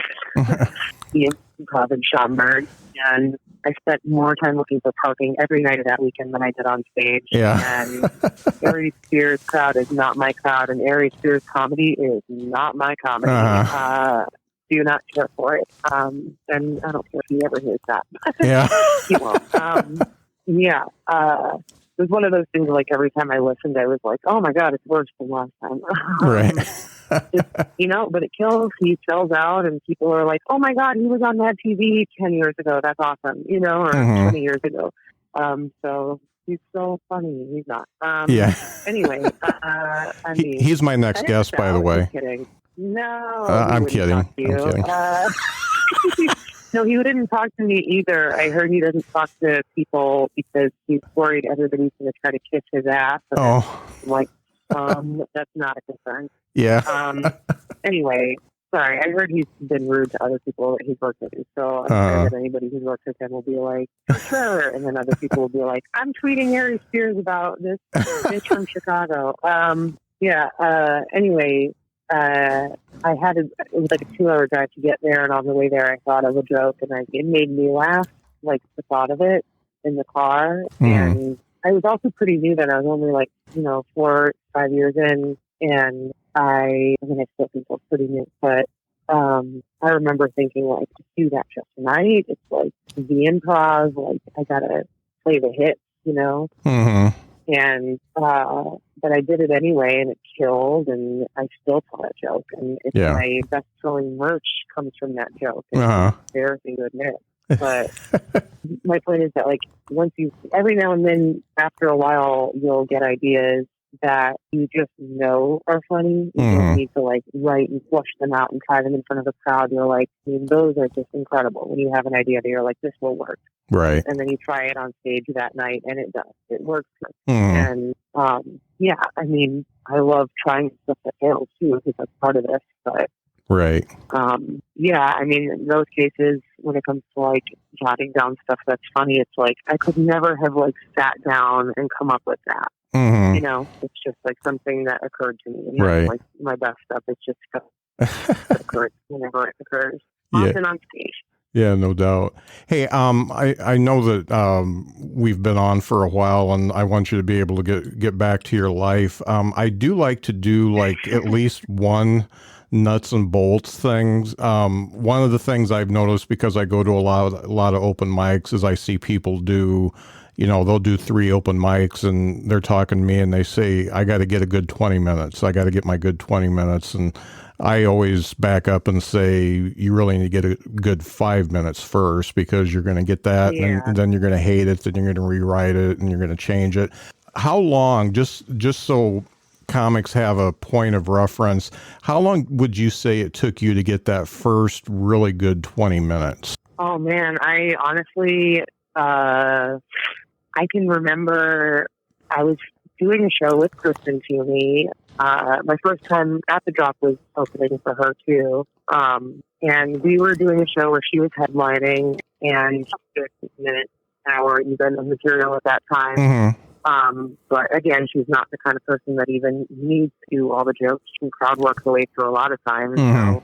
the Improv in Schaumburg. And I spent more time looking for parking every night of that weekend than I did on stage. Yeah. And Aries Spears crowd is not my crowd, and Aries Spears comedy is not my comedy. Do not care for it. And I don't care if he ever hears that. Yeah. He won't. Yeah. It was one of those things like every time I listened, I was like, oh my God, it's worse than last time. Right. But it kills. He sells out, and people are like, oh my God, he was on Mad TV 10 years ago. That's awesome. Or 20 years ago. So he's so funny. He's not. Anyway, I mean, he's my next guest, by the way. Kidding. No, I'm kidding. No, he didn't talk to me either. I heard he doesn't talk to people because he's worried everybody's going to try to kiss his ass. I'm like, that's not a concern. Yeah. Anyway, sorry. I heard he's been rude to other people that he's worked with. So I'm sure that anybody who's worked with him will be like, for sure. And then other people will be like, I'm tweeting Harry Spears about this bitch from Chicago. Anyway, it was like a 2-hour drive to get there. And on the way there, I thought of a joke and it made me laugh, like the thought of it in the car. And I was also pretty new then. I was only like, 4 or 5 years in. And I still think I was pretty new, but I remember thinking, like, to do that just tonight, it's like the improv, like, I gotta play the hits, And, but I did it anyway, and it killed, and I still tell that joke, and it's my best-selling merch comes from that joke. It's embarrassing to admit. But my point is that, like, every now and then, after a while, you'll get ideas that you just know are funny. You don't need to like write and flush them out and try them in front of a crowd. You're like, those are just incredible. When you have an idea that you're like, this will work. Right. And then you try it on stage that night and it does. It works. And I love trying stuff that fails too, because that's part of this. But right. In those cases, when it comes to like jotting down stuff that's funny, it's like I could never have like sat down and come up with that. It's just like something that occurred to me. And like my best stuff is just stuff that occurs whenever it occurs. Often on stage. Yeah, no doubt. Hey, I know that we've been on for a while, and I want you to be able to get back to your life. I do like to do like at least one nuts and bolts things. One of the things I've noticed, because I go to a lot of open mics, is I see people do. They'll do 3 open mics and they're talking to me and they say, I got to get a good 20 minutes. I got to get my good 20 minutes. And I always back up and say, you really need to get a good 5 minutes first, because you're going to get that and then you're going to hate it. Then you're going to rewrite it and you're going to change it. How long, just so comics have a point of reference, how long would you say it took you to get that first really good 20 minutes? Oh man, I honestly, I can remember I was doing a show with Kristen Toomey. My first time at the Drop was opening for her too. And we were doing a show where she was headlining, and 6 hour even of material at that time. But again, she's not the kind of person that even needs to do all the jokes. She can crowd work the way through a lot of times. So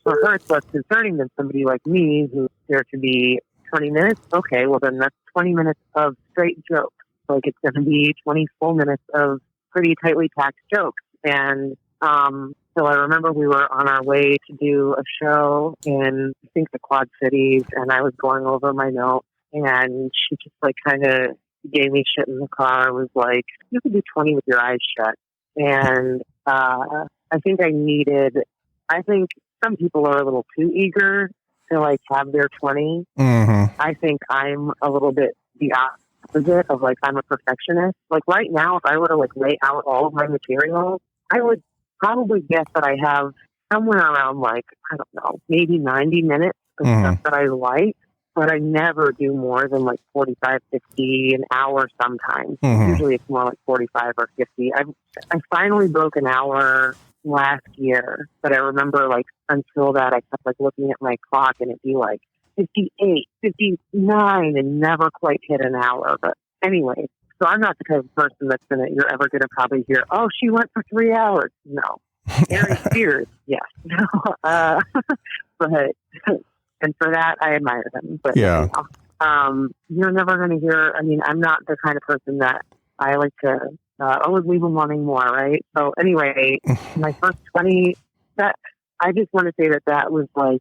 for her, it's less concerning than somebody like me who's there to be 20 minutes. Okay, well then that's 20 minutes of straight jokes. Like it's going to be 20 full minutes of pretty tightly packed jokes. And so I remember we were on our way to do a show in, I think, the Quad Cities, and I was going over my notes, and she just like kind of gave me shit in the car. Was like, you could do 20 with your eyes shut. And I think some people are a little too eager to like have their 20. I think I'm a little bit the opposite of like, I'm a perfectionist. Like right now, if I were to like lay out all of my material, I would probably guess that I have somewhere around like, I don't know, maybe 90 minutes of stuff that I like, but I never do more than like 45, 50, an hour sometimes. Usually it's more like 45 or 50. I finally broke an hour last year, but I remember like until that I kept like looking at my clock and it'd be like 58, 59 and never quite hit an hour. But anyway, so I'm not the kind of person you're ever gonna probably hear, oh, she went for 3 hours. No. Harry Spears, yes. But and for that I admire him. But yeah. You're never gonna hear, I'm not the kind of person that I like to always leave them wanting more, right? So anyway, my first 20, I just want to say that was like,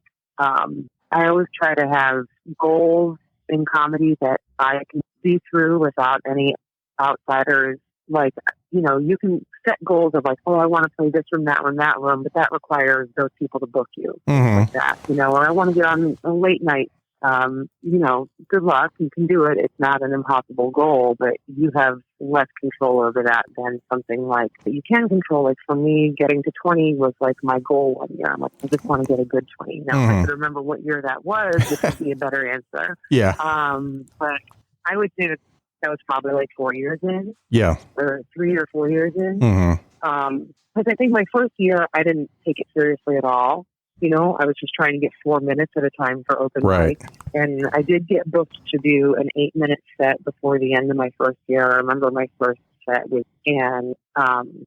I always try to have goals in comedy that I can see through without any outsiders. Like, you can set goals of like, oh, I want to play this room, that room, but that requires those people to book you. Like that, or I want to get on a late night good luck. You can do it. It's not an impossible goal, but you have less control over that than something like that you can control. Like for me, getting to 20 was like my goal one year. I'm like, I just want to get a good 20. Now, if I could remember what year that was, this would be a better answer. Yeah. But I would say that was probably like 4 years in. Yeah. Or 3 or 4 years in. Mm-hmm. Because I think my first year, I didn't take it seriously at all. I was just trying to get 4 minutes at a time for open mic. And I did get booked to do an 8-minute set before the end of my first year. I remember my first set was and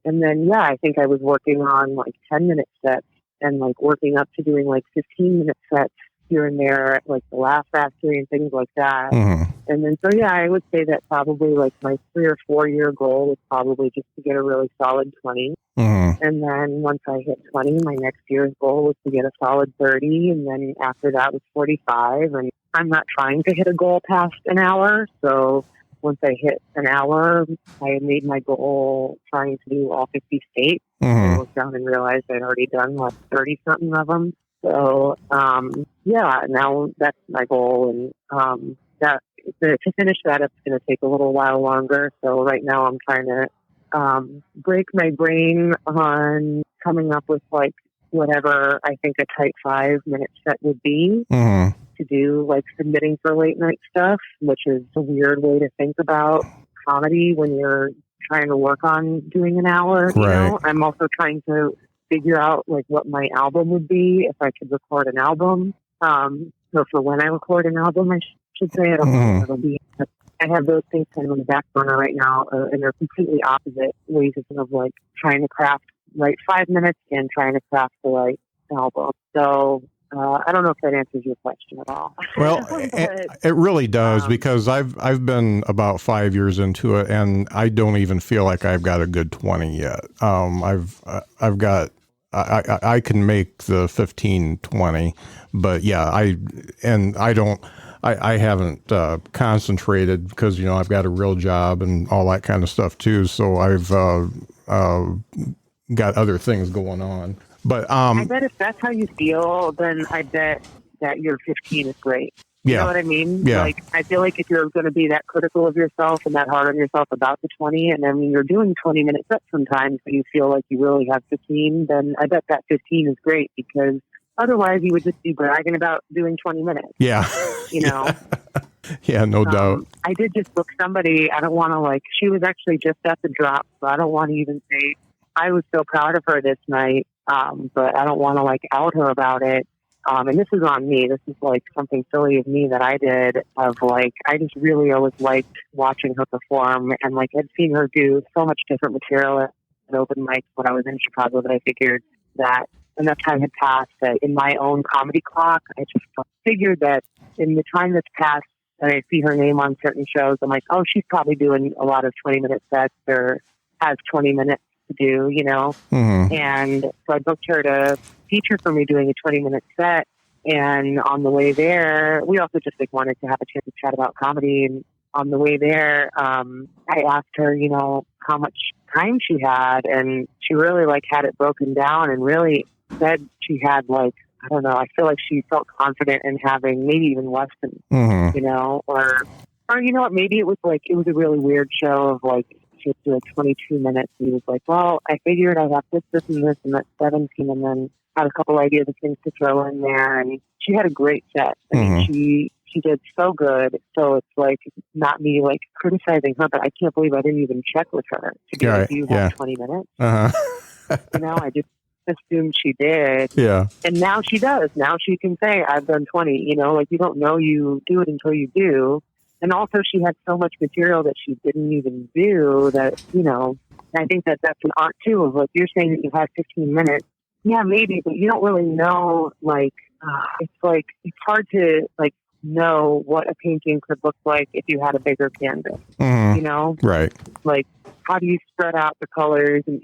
then, I think I was working on like 10-minute sets and like working up to doing like 15-minute sets here and there at like the Laugh Factory and things like that. Mm-hmm. And then, I would say that probably like my 3 or 4 year goal was probably just to get a really solid 20. Mm-hmm. And then once I hit 20, my next year's goal was to get a solid 30. And then after that was 45. And I'm not trying to hit a goal past an hour. So once I hit an hour, I made my goal trying to do all 50 states. I looked down and realized I'd already done like 30 something of them. So, now that's my goal. And to finish that, it's going to take a little while longer. So right now I'm trying to break my brain on coming up with like whatever I think a tight 5-minute set would be to do, like submitting for late night stuff, which is a weird way to think about comedy when you're trying to work on doing an hour. Right. I'm also trying to figure out like what my album would be if I could record an album. So for when I record an album, I should say, I don't know what it'll be. I have those things kind of on the back burner right now, and they're completely opposite ways of like trying to write 5 minutes and trying to craft the right album. So I don't know if that answers your question at all. Well, it really does, because I've been about 5 years into it, and I don't even feel like I've got a good 20 yet. I've got. I can make the 15, 20, but I haven't concentrated because, I've got a real job and all that kind of stuff too. So I've got other things going on. But I bet if that's how you feel, then I bet that your 15 is great. You know what I mean? Yeah. Like, I feel like if you're going to be that critical of yourself and that hard on yourself about the 20, and then you're doing 20-minute sets sometimes, but you feel like you really have 15, then I bet that 15 is great, because otherwise you would just be bragging about doing 20 minutes. Yeah. Yeah, no doubt. I did just book somebody. I don't want to she was actually just at the drop, so I don't want to even say I was so proud of her this night, but I don't want to out her about it. And this is on me. This is something silly of me that I did of I just really always liked watching her perform, and I'd seen her do so much different material at open mics when I was in Chicago that I figured that enough time had passed that in my own comedy clock, I just figured that in the time that's passed and I see her name on certain shows, I'm like, oh, she's probably doing a lot of 20-minute sets or has 20 minutes to do, And so I booked her to feature for me doing a 20-minute set. And on the way there, we also just wanted to have a chance to chat about comedy. And on the way there, I asked her, how much time she had. And she really had it broken down and really said she had I don't know, I feel like she felt confident in having maybe even less than, or you know what, maybe it was it was a really weird show of she would do 22 minutes, and he was like, well, I figured I'd have this, and this, and that's 17, and then had a couple ideas of things to throw in there, and she had a great set. I mean, she did so good, so it's not me criticizing her, but I can't believe I didn't even check with her to be do you have 20 minutes? I just assumed she did. Yeah. And now she does. Now she can say, I've done 20, you don't know you do it until you do. And also she had so much material that she didn't even do that, I think that that's an art too of you're saying that you had 15 minutes. Yeah, maybe, but you don't really know, it's hard to know what a painting could look like if you had a bigger canvas, Right. How do you spread out the colors? And,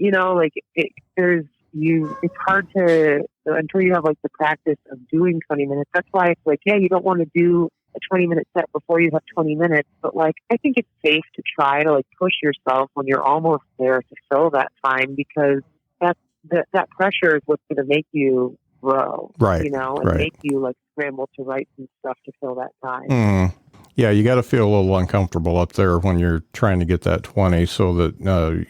it's hard to, until you have the practice of doing 20 minutes. That's why it's you don't want to do a 20-minute set before you have 20 minutes. But I think it's safe to try to push yourself when you're almost there to fill that time, because that pressure is what's going to make you row, Right. you know, and Right. make you like scramble to write some stuff to fill that time. Mm. Yeah, you got to feel a little uncomfortable up there when you're trying to get that 20 so that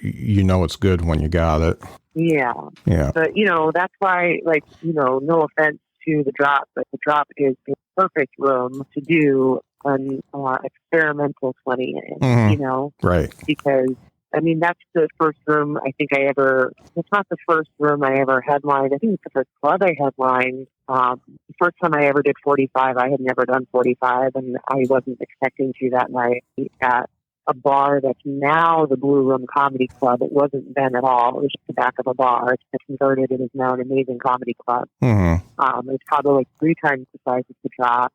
you know it's good when you got it. Yeah. Yeah. But, you know, that's why, like, you know, no offense to the drop, but the drop is the perfect room to do an experimental 20 in, you know? Right. Because, I mean, that's the first room I think it's not the first room I ever headlined. I think it's the first club I headlined. The first time I ever did 45, I had never done 45, and I wasn't expecting to that night at a bar that's now the Blue Room Comedy Club. It wasn't then at all. It was just the back of a bar. It's been converted and is now an amazing comedy club. It's probably like 3 times the size of the drop.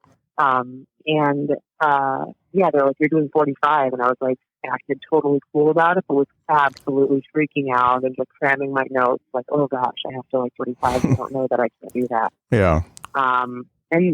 Yeah, they're like, you're doing 45. And I was like, acted totally cool about it, but was absolutely freaking out and just cramming my notes. Like, oh gosh, I have to like 45. I don't know that I can do that. Yeah. And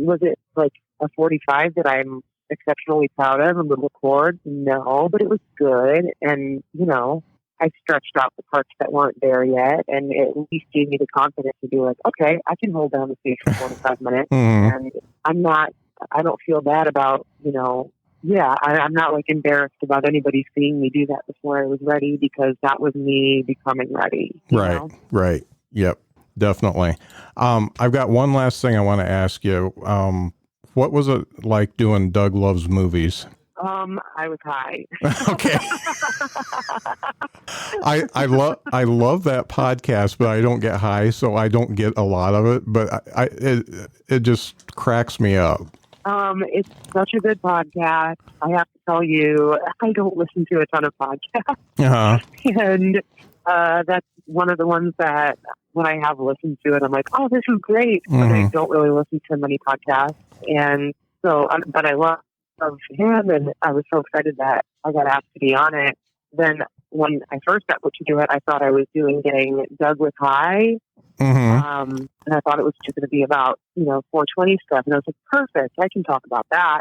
was it like a 45 that I'm exceptionally proud of and would record? No, but it was good. And, you know, I stretched out the parts that weren't there yet, and it at least gave me the confidence to be like, okay, I can hold down the stage for 45 minutes. And I don't feel bad about, you know, I'm not like embarrassed about anybody seeing me do that before I was ready, because that was me becoming ready. Right. Know? Right. Yep. Definitely. I've got one last thing I want to ask you. What was it like doing Doug Loves Movies? I was high. Okay. I love that podcast, but I don't get high, so I don't get a lot of it. But it just cracks me up. It's such a good podcast. I have to tell you, I don't listen to a ton of podcasts, and that's one of the ones that when I have listened to it, I'm like, oh, this is great. But I don't really listen to many podcasts, and so, but I love him, and I was so excited that I got asked to be on it. Then when I first got put to do it, I thought I was getting Doug with high. And I thought it was just going to be about, you know, 420 stuff. And I was like, perfect, I can talk about that.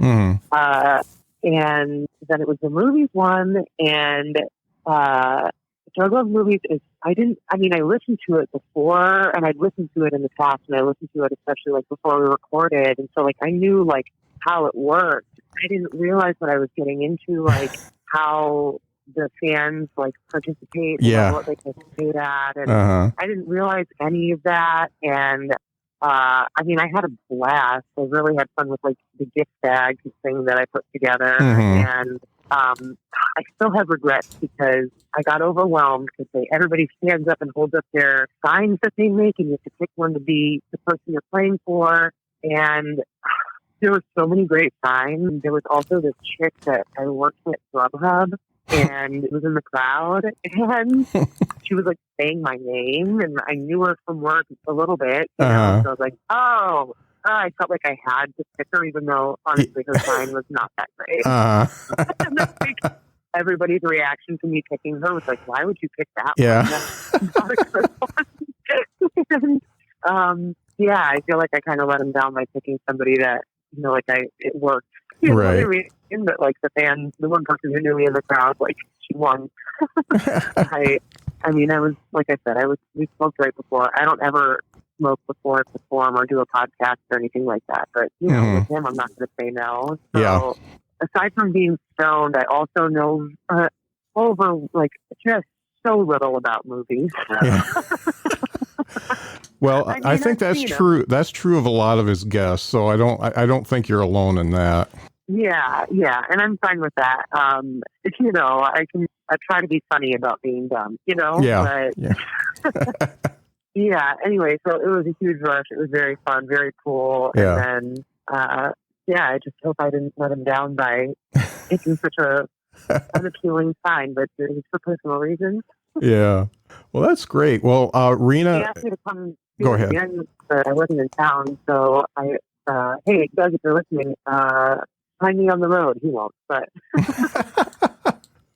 And then it was the movies one. And Doug Loves Movies I listened to it before, and I'd listened to it in the past, and I listened to it especially like before we recorded. And so like I knew like how it worked. I didn't realize what I was getting into, like how the fans like participate, what they participate at, and I didn't realize any of that. And I had a blast. I really had fun with like the gift bag thing that I put together, and I still have regrets because I got overwhelmed because everybody stands up and holds up their signs that they make, and you have to pick one to be the person you're playing for. And there were so many great signs. There was also this chick that I worked with Grubhub, and it was in the crowd, and she was like saying my name, and I knew her from work a little bit, you know? So I was like, I felt like I had to pick her, even though honestly her sign was not that great. And then, like, everybody's reaction to me picking her was like, why would you pick that one? That's not a good one. And, I feel like I kind of let him down by picking somebody that, you know, like it worked. You know what I mean? But like the one person who knew me in the crowd, like she won. I was, like I said, we smoked right before. I don't ever smoke before I perform or do a podcast or anything like that. But, you know, with him, I'm not going to say no. So aside from being stoned, I also know over like just so little about movies. Well, I think that's true. That's true of a lot of his guests. So I don't think you're alone in that. Yeah, and I'm fine with that. You know, I try to be funny about being dumb. You know, Anyway, so it was a huge rush. It was very fun, very cool, and then I just hope I didn't let him down by making such a unappealing sign, but it was for personal reasons. Yeah. Well, that's great. Well, Reena, he asked me to come. Go ahead. But I wasn't in town, so hey, Doug, if you're listening, find me on the road. He won't, but.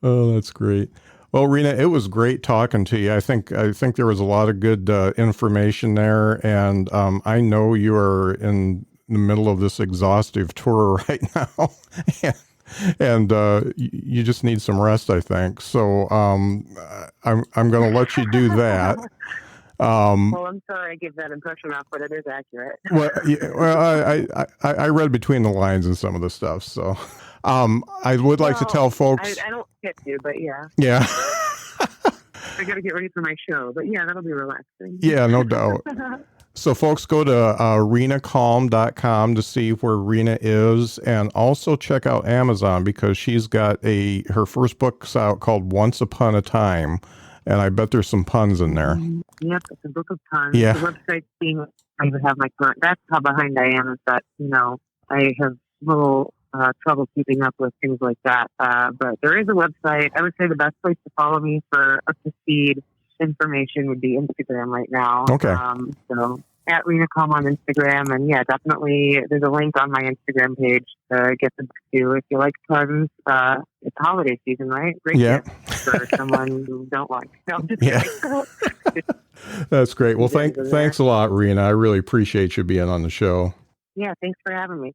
Oh, that's great. Well, Reena, it was great talking to you. I think there was a lot of good information there, and I know you are in the middle of this exhaustive tour right now, and you just need some rest, I think. So I'm going to let you do that. Well, I'm sorry I give that impression off, but it is accurate. I read between the lines in some of the stuff, so I would like to tell folks. I don't get you, but yeah. Yeah. I got to get ready for my show, but yeah, that'll be relaxing. Yeah, no doubt. So folks, go to ReenaCalm.com to see where Reena is, and also check out Amazon because she's got her first book's out called Once Upon a Time, and I bet there's some puns in there. Yep, it's a book of puns. Yeah. The website's being, I would have my current, that's how behind I am, is that, I have little trouble keeping up with things like that. But there is a website. I would say the best place to follow me for up-to-speed information would be Instagram right now. Okay. So at Reena Calm on Instagram. And yeah, definitely there's a link on my Instagram page to get the book too. If you like puns, it's holiday season, right? Great gift for someone who don't like. No, I'm just kidding. That's great. Well, thanks a lot, Reena. I really appreciate you being on the show. Yeah, thanks for having me.